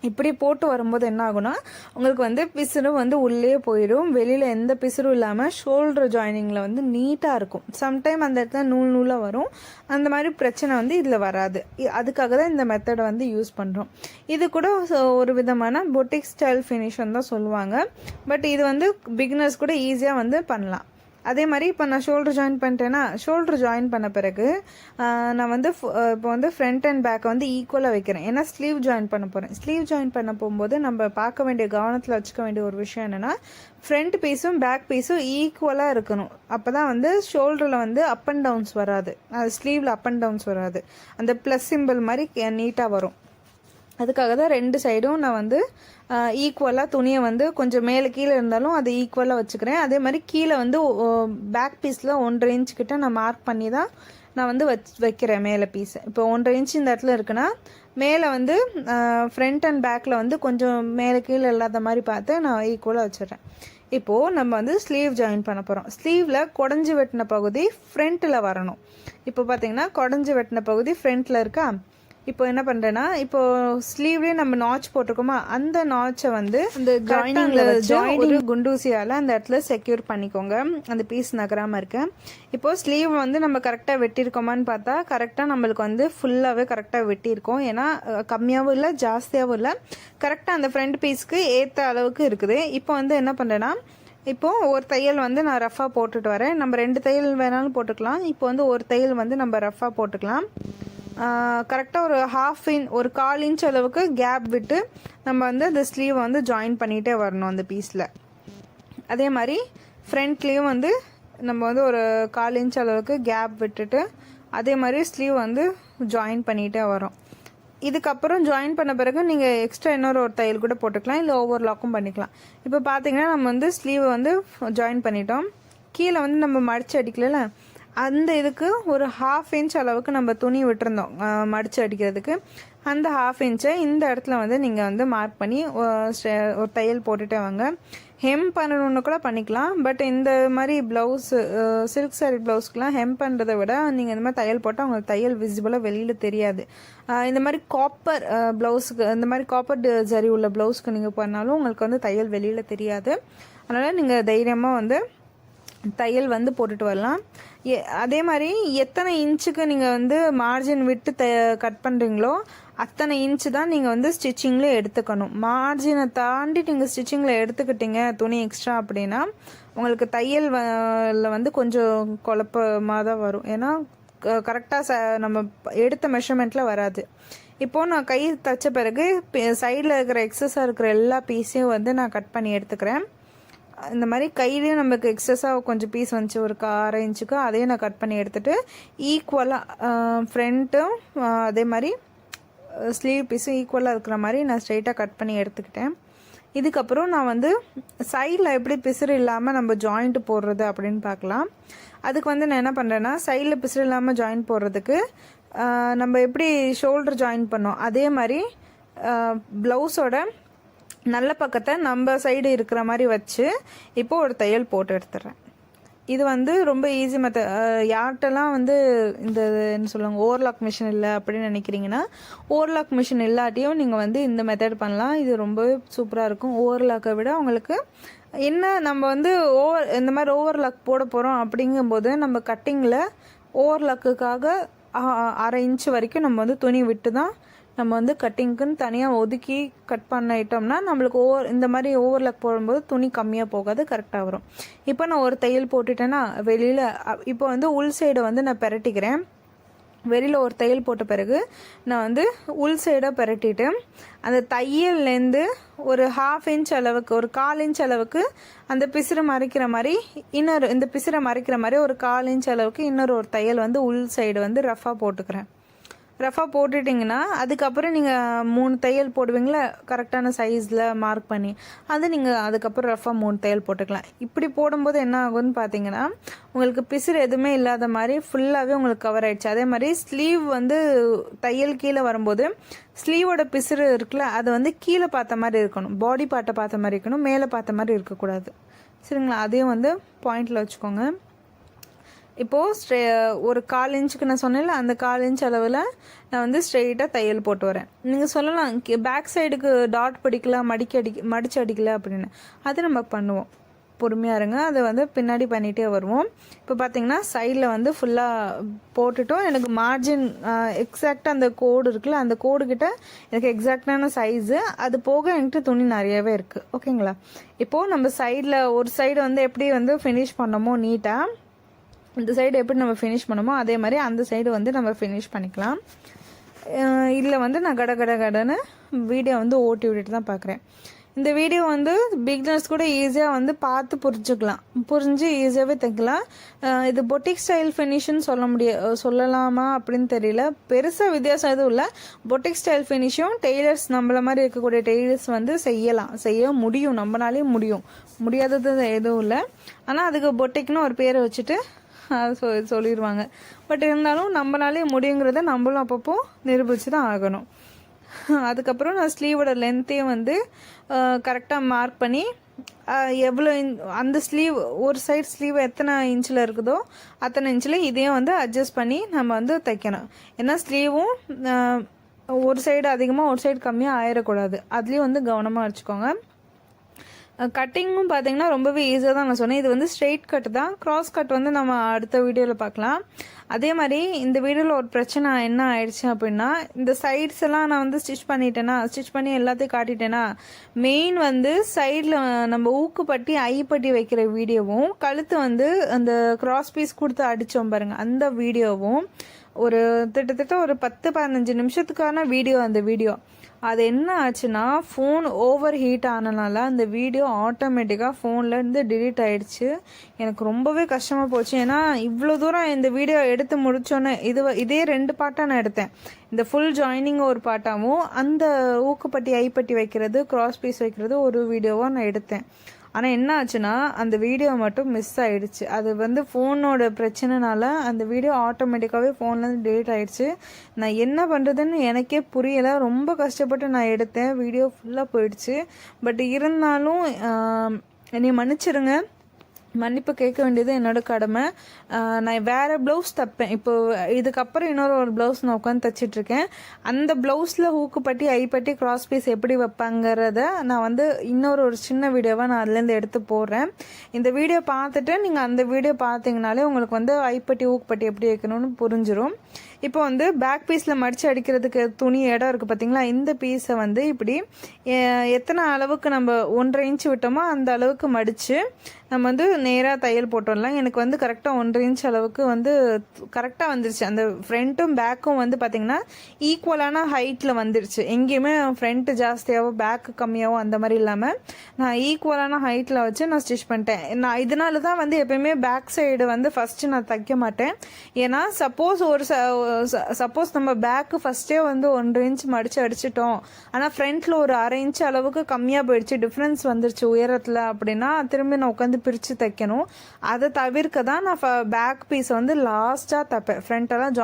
இப்படி போட்டு வரும்போது என்ன ஆகுனா உங்களுக்கு வந்து பிசுறு வந்து உள்ளே போயிடும். வெளியில் எந்த பிசுறும் இல்லாமல் ஷோல்டர் ஜாயினிங்கில் வந்து நீட்டாக இருக்கும். சம்டைம் அந்த இடத்துல நூலாக வரும். அந்த மாதிரி பிரச்சனை வந்து இதில் வராது. அதுக்காக தான் இந்த மெத்தடை வந்து யூஸ் பண்ணுறோம். இது கூட ஒரு விதமான பொட்டிக் ஸ்டைல் ஃபினிஷன் தான் சொல்லுவாங்க. பட் இது வந்து பிகினர்ஸ் கூட ஈஸியாக வந்து பண்ணலாம். அதே மாதிரி இப்போ நான் ஷோல்டர் ஜாயின் பண்ணிட்டேன்னா, ஷோல்டர் ஜாயின் பண்ண பிறகு நான் வந்து இப்போ வந்து ஃப்ரண்ட் அண்ட் பேக்கை வந்து ஈக்குவலாக வைக்கிறேன். ஏன்னா ஸ்லீவ் ஜாயின் பண்ண போகிறேன். ஸ்லீவ் ஜாயின் பண்ண போகும்போது நம்ம பார்க்க வேண்டிய கவனத்தில் வச்சுக்க வேண்டிய ஒரு விஷயம் என்னென்னா, ஃப்ரண்ட் பீஸும் பேக் பீஸும் ஈக்குவலாக இருக்கணும். அப்போ தான் வந்து ஷோல்டரில் வந்து அப் அண்ட் டவுன்ஸ் வராது, அது ஸ்லீவில் அப் அண்ட் டவுன்ஸ் வராது, அந்த ப்ளஸ் சிம்பிள் மாதிரி நீட்டாக வரும். அதுக்காக தான் 2 சைடும் நான் வந்து ஈக்குவலாக துணியை வந்து கொஞ்சம் மேலே கீழே இருந்தாலும் அதை ஈக்குவலாக வச்சுக்கிறேன். அதே மாதிரி கீழே வந்து பேக் பீஸில் 1.5 இன்ச் கிட்ட நான் மார்க் பண்ணி தான் நான் வந்து வைக்கிறேன் மேலே பீஸை. இப்போ 1.5 இன்ச் இந்த இடத்துல இருக்குன்னா மேலே வந்து ஃப்ரண்ட் அண்ட் பேக்கில் வந்து கொஞ்சம் மேலே கீழே இல்லாத மாதிரி பார்த்து நான் ஈக்குவலாக வச்சிடுறேன். இப்போது நம்ம வந்து ஸ்லீவ் ஜாயின் பண்ண போகிறோம். ஸ்லீவில் குடஞ்சி வெட்டின பகுதி ஃப்ரண்ட்டில் வரணும். இப்போ பார்த்தீங்கன்னா குடஞ்சி வெட்டின பகுதி ஃப்ரண்ட்டில் இருக்கா. இப்போ என்ன பண்ணுறேன்னா, இப்போ ஸ்லீவ்லேயே நம்ம நாச் போட்டிருக்கோமா, அந்த நாச்சை வந்து அந்த ஜாயினிங் குண்டூசியால் அந்த இடத்துல செக்யூர் பண்ணிக்கோங்க, அந்த பீஸ் நகராமல் இருக்கு. இப்போ ஸ்லீவ் வந்து நம்ம கரெக்டாக வெட்டியிருக்கோமான்னு பார்த்தா கரெக்டாக நம்மளுக்கு வந்து ஃபுல்லாகவே கரெக்டாக வெட்டியிருக்கோம். ஏன்னா கம்மியாகவும் இல்லை ஜாஸ்தியாகவும் இல்லை, கரெக்டாக அந்த ஃப்ரண்ட் பீஸ்க்கு ஏற்ற அளவுக்கு இருக்குது. இப்போ வந்து என்ன பண்ணுறேன்னா, இப்போது ஒரு தையல் வந்து நான் ரஃபாக போட்டுட்டு வரேன். நம்ம 2 தையல் வேணாலும் போட்டுக்கலாம். இப்போ வந்து ஒரு தையல் வந்து நம்ம ரஃபாக போட்டுக்கலாம். கரெக்டாக ஒரு 1/4 இன்ச் அளவுக்கு கேப் விட்டு நம்ம வந்து அந்த ஸ்லீவை வந்து ஜாயின் பண்ணிகிட்டே வரணும் அந்த பீஸில். அதே மாதிரி ஃப்ரண்ட்லேயும் வந்து நம்ம வந்து ஒரு 1/4 இன்ச் அளவுக்கு கேப் விட்டுட்டு அதே மாதிரி ஸ்லீவ் வந்து ஜாயின் பண்ணிகிட்டே வரோம். இதுக்கப்புறம் ஜாயின் பண்ண பிறகு நீங்கள் எக்ஸ்ட்ரா இன்னொரு தையல் கூட போட்டுக்கலாம், இல்லை ஓவர்லாக்கும் பண்ணிக்கலாம். இப்போ பார்த்தீங்கன்னா நம்ம வந்து ஸ்லீவை வந்து ஜாயின் பண்ணிட்டோம். கீழே வந்து நம்ம மடித்து அடிக்கல, அந்த இதுக்கு ஒரு 1/2 இன்ச் அளவுக்கு நம்ம துணி விட்டுருந்தோம் மடித்து அடிக்கிறதுக்கு. அந்த 1/2 இன்ச்சை இந்த இடத்துல வந்து நீங்கள் வந்து மார்க் பண்ணி ஒரு தையல் போட்டுட்டே வாங்க. ஹெம் பண்ணணுன்னு கூட பண்ணிக்கலாம். பட் இந்த மாதிரி ப்ளவுஸு சில்க் சாரீ ப்ளவுஸ்க்குலாம் ஹெம் பண்ணுறதை விட நீங்கள் இந்த மாதிரி தையல் போட்டால் உங்களுக்கு தையல் விசிபிளாக வெளியில் தெரியாது. இந்த மாதிரி காப்பர் ப்ளவுஸுக்கு, இந்த மாதிரி காப்பர் ஜரி உள்ள ப்ளவுஸ்க்கு நீங்கள் பண்ணாலும் உங்களுக்கு வந்து தையல் வெளியில் தெரியாது. அதனால் நீங்கள் தைரியமாக வந்து தையல் வந்து போட்டுட்டு வரலாம். அதே மாதிரி எத்தனை இன்ச்சுக்கு நீங்கள் வந்து மார்ஜின் விட்டு கட் பண்ணுறீங்களோ அத்தனை இன்ச்சு தான் நீங்கள் வந்து ஸ்டிச்சிங்கில் எடுத்துக்கணும். மார்ஜினை தாண்டி நீங்கள் ஸ்டிச்சிங்கில் எடுத்துக்கிட்டீங்க துணி எக்ஸ்ட்ரா அப்படின்னா உங்களுக்கு தையல் வந்து கொஞ்சம் குழப்பமாக தான் வரும். ஏன்னா கரெக்டாக நம்ம எடுத்த மெஷர்மெண்ட்டில் வராது. இப்போது நான் கை தைச்ச பிறகு சைடில் இருக்கிற எக்ஸஸாக இருக்கிற எல்லா பீஸையும் வந்து நான் கட் பண்ணி எடுத்துக்கிறேன். இந்த மாதிரி கையிலையும் நமக்கு எக்ஸஸாக கொஞ்சம் பீஸ் வந்துச்சு ஒரு 1/2 இன்ச்சுக்கு, அதையும் நான் கட் பண்ணி எடுத்துகிட்டு ஈக்குவலாக ஃப்ரண்ட்டும் அதே மாதிரி ஸ்லீவ் பீஸும் ஈக்குவலாக இருக்கிற மாதிரி நான் ஸ்ட்ரெயிட்டாக கட் பண்ணி எடுத்துக்கிட்டேன். இதுக்கப்புறம் நான் வந்து சைடில் எப்படி பிசுறு இல்லாமல் நம்ம ஜாயிண்ட் போடுறது அப்படின்னு பார்க்கலாம். அதுக்கு வந்து நான் என்ன பண்ணுறேன்னா, சைடில் பிசுறு இல்லாமல் ஜாயின் போடுறதுக்கு நம்ம எப்படி ஷோல்டர் ஜாயின் பண்ணோம் அதே மாதிரி ப்ளவுஸோட நல்ல பக்கத்தை நம்ம சைடு இருக்கிற மாதிரி வச்சு இப்போது ஒரு தையல் போட்டு எடுத்துடுறேன். இது வந்து ரொம்ப ஈஸி மெத்தட். யார்கிட்டலாம் வந்து இந்த என்ன சொல்லுவாங்க ஓவர்லாக் மிஷின் இல்லை அப்படின்னு நினைக்கிறீங்கன்னா, ஓவர்லாக் மிஷின் இல்லாட்டியும் நீங்கள் வந்து இந்த மெத்தட் பண்ணலாம். இது ரொம்பவே சூப்பராக இருக்கும். ஓவர்லாக்கை விட உங்களுக்கு என்ன, நம்ம வந்து இந்த மாதிரி ஓவர்லாக் போட போகிறோம் அப்படிங்கும்போது நம்ம கட்டிங்கில் ஓவர்லாக்குக்காக 1/2 இன்ச் வரைக்கும் நம்ம வந்து துணி விட்டு தான் நம்ம வந்து கட்டிங்க்குன்னு தனியாக ஒதுக்கி கட் பண்ணிட்டோம்னா நம்மளுக்கு இந்த மாதிரி ஓவர்லாக் போடும்போது துணி கம்மியாக போகாது, கரெக்டாக வரும். இப்போ நான் ஒரு தையல் போட்டுட்டேன்னா வெளியில் இப்போ வந்து உள் சைடை வந்து நான் பெரட்டிக்கிறேன். வெளியில் ஒரு தையல் போட்ட பிறகு நான் வந்து உள் சைடாக பெரட்டிட்டு அந்த தையல்லேருந்து ஒரு 1/2 இன்ச் அளவுக்கு, ஒரு 1/4 இன்ச் அளவுக்கு அந்த பிசுரை மறைக்கிற மாதிரி இந்த பிசுரை மறைக்கிற மாதிரி ஒரு 1/4 இன்ச் அளவுக்கு ஒரு தையல் வந்து உள் சைடு வந்து ரஃபாக போட்டுக்கிறேன். ரஃபாக போட்டுட்டிங்கன்னா அதுக்கப்புறம் நீங்கள் 3 தையல் போடுவீங்களா கரெக்டான சைஸில் மார்க் பண்ணி, அது நீங்கள் அதுக்கப்புறம் ரஃபாக 3 தையல் போட்டுக்கலாம். இப்படி போடும்போது என்ன ஆகும்னு பார்த்தீங்கன்னா உங்களுக்கு பிசுறு எதுவுமே இல்லாத மாதிரி ஃபுல்லாகவே உங்களுக்கு கவர் ஆகிடுச்சு. அதே மாதிரி ஸ்லீவ் வந்து தையல் கீழே வரும்போது ஸ்லீவோட பிசுறு இருக்குல்ல, அது வந்து கீழே பார்த்த மாதிரி இருக்கணும், பாடி பார்ட்டை பார்த்த மாதிரி இருக்கணும், மேலே பார்த்த மாதிரி இருக்கக்கூடாது. சரிங்களா? அதையும் வந்து பாயிண்டில் வச்சுக்கோங்க. இப்போது ஒரு 1/4 இன்ச்சுக்கு நான் சொன்னேன்ல, அந்த 1/4 இன்ச் அளவில் நான் வந்து ஸ்ட்ரெயிட்டாக தையல் போட்டு வரேன். நீங்கள் சொல்லலாம் பேக் சைடுக்கு டாட் பிடிக்கலாம், மடிச்சு அடிக்கல அப்படின்னு. அது நம்ம பண்ணுவோம், பொறுமையாக இருங்க. அதை வந்து பின்னாடி பண்ணிகிட்டே வருவோம். இப்போ பார்த்தீங்கன்னா சைடில் வந்து ஃபுல்லாக போட்டுட்டோம். எனக்கு மார்ஜின் எக்ஸாக்டாக அந்த கோடு இருக்குல்ல, அந்த கோடுக்கிட்ட எனக்கு எக்ஸாக்டான சைஸு, அது போக என்கிட்ட துணி நிறையவே இருக்குது. ஓகேங்களா? இப்போது நம்ம சைடில் ஒரு சைடு வந்து எப்படி வந்து ஃபினிஷ் பண்ணோமோ நீட்டாக, இந்த சைடு எப்படி நம்ம ஃபினிஷ் பண்ணோமோ அதே மாதிரி அந்த சைடு வந்து நம்ம ஃபினிஷ் பண்ணிக்கலாம். இதில் வந்து நான் கடன்னு வீடியோ வந்து ஓட்டி விட்டுட்டு தான் பார்க்குறேன். இந்த வீடியோ வந்து பிகினர்ஸ் கூட ஈஸியாக வந்து பார்த்து புரிஞ்சு ஈஸியாகவே தைக்கலாம். இது பொட்டிக் ஸ்டைல் ஃபினிஷ்னு சொல்லலாமா அப்படின்னு தெரியல. பெருசாக வித்தியாசம் எதுவும் இல்லை. பொட்டிக் ஸ்டைல் ஃபினிஷும் டெய்லர்ஸ் நம்மள மாதிரி இருக்கக்கூடிய டெய்லர்ஸ் வந்து செய்ய முடியும், நம்மளாலே முடியாதது எதுவும் இல்லை. ஆனால் அதுக்கு பொட்டிக்னு ஒரு பேரை வச்சுட்டு சொல்லிடுவாங்க. பட் இருந்தாலும் நம்மளாலே முடியுங்கிறத நம்மளும் அப்பப்போ நிரூபித்து தான் ஆகணும். அதுக்கப்புறம் நான் ஸ்லீவோட லென்த்தையும் வந்து கரெக்டாக மார்க் பண்ணி எவ்வளோ அந்த ஸ்லீவ் ஒரு சைடு ஸ்லீவ் எத்தனை இன்ச்சில் இருக்குதோ அத்தனை இன்ச்சில் இதையும் வந்து அட்ஜஸ்ட் பண்ணி நம்ம வந்து தைக்கணும். ஏன்னா ஸ்லீவும் ஒரு சைடு அதிகமாக ஒரு சைடு கம்மியாக ஆயிடக்கூடாது, அதுலேயும் வந்து கவனமாக வச்சுக்கோங்க. கட்டிங்கும் பார்த்தீங்கன்னா ரொம்பவே ஈஸியாக தான் நான் சொன்னேன். இது வந்து ஸ்ட்ரெயிட் கட் தான். கிராஸ் கட் வந்து நம்ம அடுத்த வீடியோவில் பார்க்கலாம். அதே மாதிரி இந்த வீடியோவில் ஒரு பிரச்சனை என்ன ஆயிடுச்சு அப்படின்னா, இந்த சைட்ஸ் எல்லாம் நான் வந்து ஸ்டிச் பண்ணி எல்லாத்தையும் காட்டிட்டேன்னா, மெயின் வந்து சைடில் நம்ம ஊக்குப்பட்டி ஐப்பட்டி வைக்கிற வீடியோவும், கழுத்து வந்து அந்த கிராஸ் பீஸ் கொடுத்து அடித்தோம் பாருங்கள் அந்த வீடியோவும் ஒரு கிட்டத்தட்ட ஒரு 10-15 நிமிஷத்துக்கான வீடியோ. அந்த வீடியோ அது என்ன ஆச்சுன்னா ஃபோன் ஓவர் ஹீட் ஆனனால அந்த வீடியோ ஆட்டோமேட்டிக்காக ஃபோன்லேருந்து டிலீட் ஆகிடுச்சு. எனக்கு ரொம்பவே கஷ்டமாக போச்சு. ஏன்னா இவ்வளோ தூரம் இந்த வீடியோ எடுத்து முடித்தோன்னே இதே 2 பார்ட்டாக நான் எடுத்தேன். இந்த ஃபுல் ஜாயினிங் ஒரு பார்ட்டாகவும் அந்த ஊக்குப்பட்டி ஐப்பட்டி வைக்கிறது கிராஸ் பீஸ் வைக்கிறது ஒரு வீடியோவாக நான் எடுத்தேன். ஆனால் என்ன ஆச்சுன்னா அந்த வீடியோ மட்டும் மிஸ் ஆகிடுச்சு. அது வந்து ஃபோனோட பிரச்சனைனால அந்த வீடியோ ஆட்டோமேட்டிக்காகவே ஃபோன்லேருந்து டிலீட் ஆகிடுச்சு. நான் என்ன பண்ணுறதுன்னு எனக்கே புரியலை. ரொம்ப கஷ்டப்பட்டு நான் எடுத்தேன், வீடியோ ஃபுல்லாக போயிடுச்சு. பட் இருந்தாலும் என்னை மன்னிச்சிருங்க, மன்னிப்பு கேட்க வேண்டியது என்னோட கடமை. நான் வேறு ப்ளவுஸ் தைப்பேன். இப்போ இதுக்கப்புறம் ஒரு ப்ளவுஸ் நான் உட்காந்து தைச்சிட்ருக்கேன். அந்த ப்ளவுஸில் ஊக்குப்பட்டி ஐப்பட்டி கிராஸ் பீஸ் எப்படி வைப்பாங்கிறத நான் வந்து ஒரு சின்ன வீடியோவாக நான் அதுலேருந்து எடுத்து போடுறேன். இந்த வீடியோ பார்த்துட்டு நீங்கள் அந்த வீடியோ பார்த்தீங்கனாலே உங்களுக்கு வந்து ஐப்பட்டி ஊக்குப்பட்டி எப்படி வைக்கணும்னு புரிஞ்சிடும். இப்போ வந்து பேக் பீஸில் மடித்து அடிக்கிறதுக்கு துணி இடம் இருக்குது பார்த்தீங்களா, இந்த பீஸை வந்து இப்படி எத்தனை அளவுக்கு நம்ம 1.5 இன்ச் விட்டோமோ அந்த அளவுக்கு மடித்து நம்ம வந்து நேராக தையல் போட்டுடலாம். எனக்கு வந்து கரெக்டாக 1.5 இன்ச் அளவுக்கு வந்து கரெக்டாக வந்துருச்சு. அந்த ஃப்ரண்ட்டும் பேக்கும் வந்து பார்த்திங்கன்னா ஈக்குவலான ஹைட்டில் வந்துருச்சு. எங்கேயுமே ஃப்ரண்ட்டு ஜாஸ்தியாகவோ பேக்கு கம்மியாகவோ அந்த மாதிரி இல்லாமல் நான் ஈக்குவலான ஹைட்டில் வச்சு நான் ஸ்டிச் பண்ணிட்டேன். நான் இதனால தான் வந்து எப்போயுமே பேக் சைடு வந்து ஃபஸ்ட்டு நான் தைக்க மாட்டேன். ஏன்னா சப்போஸ் நம்ம பேக்கு ஃபஸ்ட்டே வந்து 1.5 இன்ச் மடித்து அடிச்சிட்டோம், ஆனால் ஃப்ரண்ட்டில் ஒரு 1/2 இன்ச் அளவுக்கு கம்மியாக போயிடுச்சு, டிஃப்ரென்ஸ் வந்துருச்சு உயரத்தில் அப்படின்னா திரும்பி நான் உட்காந்து பிரித்து தைக்கணும். அதை தவிர்க்க தான் நான் பேக் பீஸ் வந்து லாஸ்ட்டாக தைப்பேன். ஃப்ரண்ட்டெல்லாம்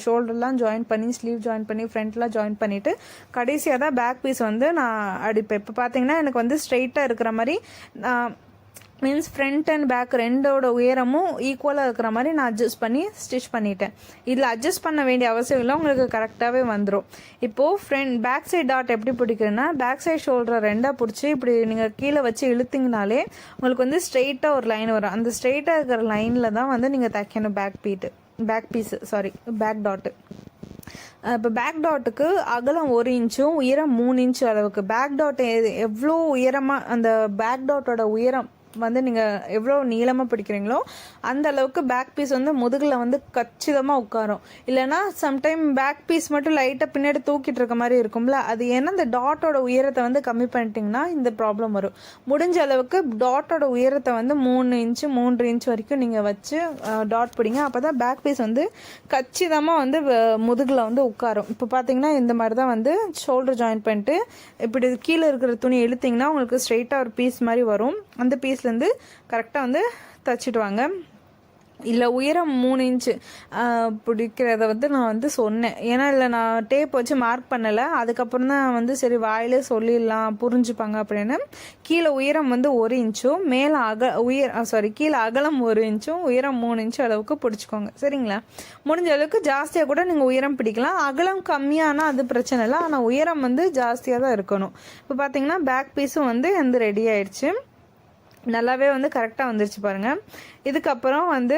ஷோல்டர்லாம் ஜாயின் பண்ணி ஸ்லீவ் ஜாயின் பண்ணி ஃப்ரண்ட்லாம் ஜாயின் பண்ணிவிட்டு கடைசியாக தான் பேக் பீஸ் வந்து நான் அடிப்பேன். இப்போ பார்த்தீங்கன்னா எனக்கு வந்து ஸ்ட்ரெயிட்டாக இருக்கிற மாதிரி மீன்ஸ் ஃப்ரண்ட் அண்ட் பேக் ரெண்டோட உயரமும் ஈக்குவலாக இருக்கிற மாதிரி நான் அட்ஜஸ்ட் பண்ணி ஸ்டிச் பண்ணிட்டேன். இதில் அட்ஜஸ்ட் பண்ண வேண்டிய அவசியம் இல்லை, உங்களுக்கு கரெக்டாகவே வந்துடும். இப்போது பேக் சைட் டாட் எப்படி பிடிக்கிறேன்னா, பேக் சைட் ஷோல்டரை ரெண்டாக பிடிச்சி இப்படி நீங்கள் கீழே வச்சு இழுத்திங்கனாலே உங்களுக்கு வந்து ஸ்ட்ரெயிட்டாக ஒரு லைன் வரும். அந்த ஸ்ட்ரெயிட்டாக இருக்கிற லைனில் தான் வந்து நீங்கள் தைக்கணும் பேக் டாட்டு. இப்போ பேக் டாட்டுக்கு அகலம் 1 இன்ச்சும் உயரம் 3 இன்ச்சு அளவுக்கு. பேக் டாட் எவ்வளோ உயரமாக, அந்த பேக் டாட்டோட உயரம் வந்து நீங்கள் எவ்வளோ நீளமாக பிடிக்கிறீங்களோ அந்த அளவுக்கு பேக் பீஸ் வந்து முதுகில் வந்து கச்சிதமாக உட்காரும். இல்லைனா சம்டைம் பேக் பீஸ் மட்டும் லைட்டாக பின்னாடி தூக்கிட்டு இருக்க மாதிரி இருக்கும்ல, அது ஏன்னா இந்த டாட்டோட உயரத்தை வந்து கம்மி பண்ணிட்டீங்கன்னா இந்த ப்ராப்ளம் வரும். முடிஞ்ச அளவுக்கு டாட்டோட உயரத்தை வந்து 3 இன்ச்சு வரைக்கும் நீங்கள் வச்சு டாட் பிடிங்க. அப்போ தான் பேக் பீஸ் வந்து கச்சிதமாக வந்து முதுகில் வந்து உட்காரும். இப்போ பார்த்தீங்கன்னா இந்த மாதிரி தான் வந்து ஷோல்டர் ஜாயின் பண்ணிட்டு இப்படி கீழே இருக்கிற துணி இழுத்திங்கன்னா உங்களுக்கு ஸ்ட்ரெயிட்டாக ஒரு பீஸ் மாதிரி வரும். அந்த பீஸ்லேருந்து கரெக்டாக வந்து தச்சுட்டு வாங்க. இல்லை உயரம் 3 இன்ச்சு பிடிக்கிறத வந்து நான் வந்து சொன்னேன், ஏன்னா இல்லை நான் டேப் வச்சு மார்க் பண்ணலை. அதுக்கப்புறம் தான் வந்து சரி வாயிலே சொல்லிடலாம் புரிஞ்சுப்பாங்க அப்படின்னு கீழே உயரம் வந்து 1 இன்ச்சும் மேலே கீழே அகலம் 1 இன்ச்சும் உயரம் 3 இன்ச்சு அளவுக்கு பிடிச்சிக்கோங்க. சரிங்களா? முடிஞ்ச அளவுக்கு ஜாஸ்தியாக கூட நீங்கள் உயரம் பிடிக்கலாம். அகலம் கம்மியானால் அது பிரச்சனை இல்லை, ஆனால் உயரம் வந்து ஜாஸ்தியாக தான் இருக்கணும். இப்போ பார்த்தீங்கன்னா பேக் பீஸும் வந்து ரெடி ஆயிடுச்சு. நல்லாவே வந்து கரெக்டாக வந்துருச்சு பாருங்கள். இதுக்கப்புறம் வந்து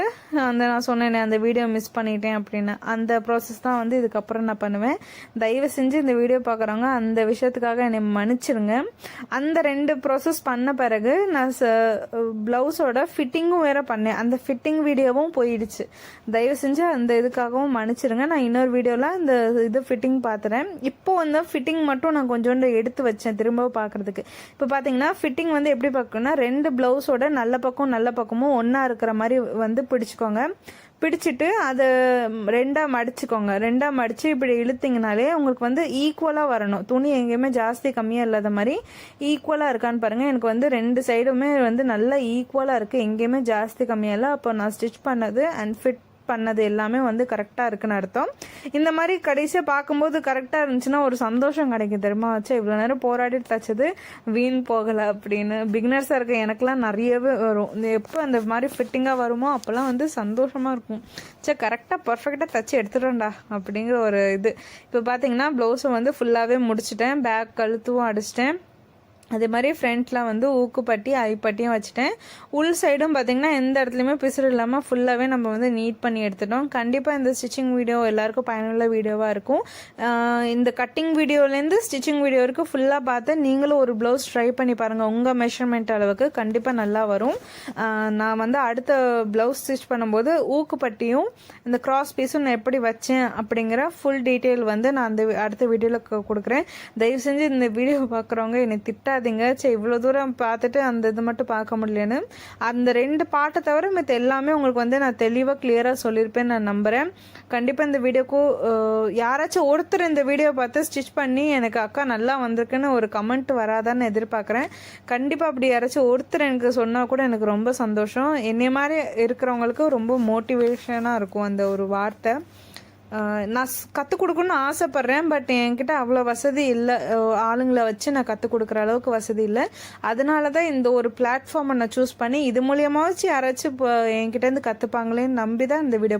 நான் சொன்னேனே அந்த வீடியோ மிஸ் பண்ணிட்டேன் அப்படின்னு, அந்த ப்ராசஸ் தான் வந்து இதுக்கப்புறம் நான் பண்ணுவேன். தயவு செஞ்சு இந்த வீடியோ பார்க்குறவங்க அந்த விஷயத்துக்காக என்னை மன்னிச்சிருங்க. அந்த 2 ப்ராசஸ் பண்ண பிறகு நான் ப்ளவுஸோட ஃபிட்டிங்கும் வேறு பண்ணேன். அந்த ஃபிட்டிங் வீடியோவும் போயிடுச்சு. தயவு செஞ்சு அந்த இதுக்காகவும் மன்னிச்சிருங்க. நான் இன்னொரு வீடியோவில் இந்த இது ஃபிட்டிங் பார்த்துறேன். இப்போ வந்து ஃபிட்டிங் மட்டும் நான் கொஞ்சோண்டு எடுத்து வச்சேன் திரும்பவும் பார்க்குறதுக்கு. இப்போ பார்த்தீங்கன்னா ஃபிட்டிங் வந்து எப்படி பார்க்கணும்னா, 2 ப்ளவுஸோட நல்ல பக்கமும் ஒன்றா இருக்கிற மாதிரி வந்து பிடிச்சிக்கோங்க. பிடிச்சிட்டு அதை 2ஆக மடிச்சுக்கோங்க. 2ஆக மடித்து இப்படி இழுத்திங்கனாலே உங்களுக்கு வந்து ஈக்குவலாக வரணும். துணி எங்கேயுமே ஜாஸ்தி கம்மியாக இல்லாத மாதிரி ஈக்குவலாக இருக்கான்னு பாருங்கள். எனக்கு வந்து 2 சைடுமே வந்து நல்லா ஈக்குவலாக இருக்குது, எங்கேயுமே ஜாஸ்தி கம்மியாக இல்லை. அப்போ நான் ஸ்டிச் பண்ணது அண்ட் ஃபிட் பண்ணது எல்லாமே வந்து கரெக்டாக இருக்குன்னு அர்த்தம். இந்த மாதிரி கடைசியாக பார்க்கும்போது கரெக்டாக இருந்துச்சுன்னா ஒரு சந்தோஷம் கிடைக்கும் தெரியுமா? வச்சு இவ்வளோ நேரம் போராடி தச்சது வீண் போகலை அப்படின்னு பிகினர்ஸாக இருக்க எனக்குலாம் நிறையவே வரும். எப்போ அந்த மாதிரி ஃபிட்டிங்காக வருமோ அப்போல்லாம் வந்து சந்தோஷமாக இருக்கும். சரி கரெக்டாக பர்ஃபெக்டாக தச்சு எடுத்துட்டோம்டா அப்படிங்கிற ஒரு இது. இப்போ பார்த்தீங்கன்னா ப்ளவுஸை வந்து ஃபுல்லாகவே முடிச்சிட்டேன். பேக் கழுத்தும் அடிச்சிட்டேன். அதே மாதிரி ஃப்ரண்ட்டில் வந்து ஊக்குப்பட்டி ஐப்பட்டியும் வச்சுட்டேன். உள் சைடும் பார்த்திங்கன்னா எந்த இடத்துலையுமே பிசுறு இல்லாமல் ஃபுல்லாகவே நம்ம வந்து நீட் பண்ணி எடுத்துட்டோம். கண்டிப்பாக இந்த ஸ்டிச்சிங் வீடியோ எல்லாருக்கும் பயனுள்ள வீடியோவாக இருக்கும். இந்த கட்டிங் வீடியோலேருந்து ஸ்டிச்சிங் வீடியோ வரைக்கும் ஃபுல்லாக பார்த்து நீங்களும் ஒரு ப்ளவுஸ் ட்ரை பண்ணி பாருங்கள். உங்கள் மெஷர்மெண்ட் அளவுக்கு கண்டிப்பாக நல்லா வரும். நான் வந்து அடுத்த ப்ளவுஸ் ஸ்டிச் பண்ணும்போது ஊக்குப்பட்டியும் இந்த கிராஸ் பீஸும் நான் எப்படி வச்சேன் அப்படிங்கிற ஃபுல் டீட்டெயில் வந்து நான் அந்த அடுத்த வீடியோவில் கொடுக்குறேன். தயவு செஞ்சு இந்த வீடியோ பார்க்குறவங்க என்னை திட்டாதீங்க. சரி இவ்வளோ தூரம் பார்த்துட்டு அந்த இது மட்டும் பார்க்க முடியலன்னு. அந்த 2 பாட்டை தவிர மற்ற எல்லாமே உங்களுக்கு வந்து நான் தெளிவாக கிளியராக சொல்லியிருப்பேன்னு நான் நம்புகிறேன். கண்டிப்பாக இந்த வீடியோக்கு யாராச்சும் ஒருத்தர் இந்த வீடியோ பார்த்து ஸ்டிச் பண்ணி எனக்கு அக்கா நல்லா வந்திருக்குன்னு ஒரு கமெண்ட் வராதான்னு எதிர்பார்க்குறேன். கண்டிப்பாக அப்படி யாராச்சும் ஒருத்தர் எனக்கு சொன்னால் கூட எனக்கு ரொம்ப சந்தோஷம். என்னை மாதிரி இருக்கிறவங்களுக்கு ரொம்ப மோட்டிவேஷனாக இருக்கும் அந்த ஒரு வார்த்தை. நான் கற்றுக் கொடுக்கணும்னு ஆசைப்பட்றேன், பட் என்கிட்ட அவ்வளோ வசதி இல்லை. ஆளுங்களை வச்சு நான் கற்றுக் கொடுக்குற அளவுக்கு வசதி இல்லை. அதனால தான் இந்த ஒரு பிளாட்ஃபார்மை நான் சூஸ் பண்ணி இது மூலியமாகச்சு யாராச்சும் இப்போ என்கிட்டேருந்து கற்றுப்பாங்களேன்னு நம்பி தான் இந்த வீடியோ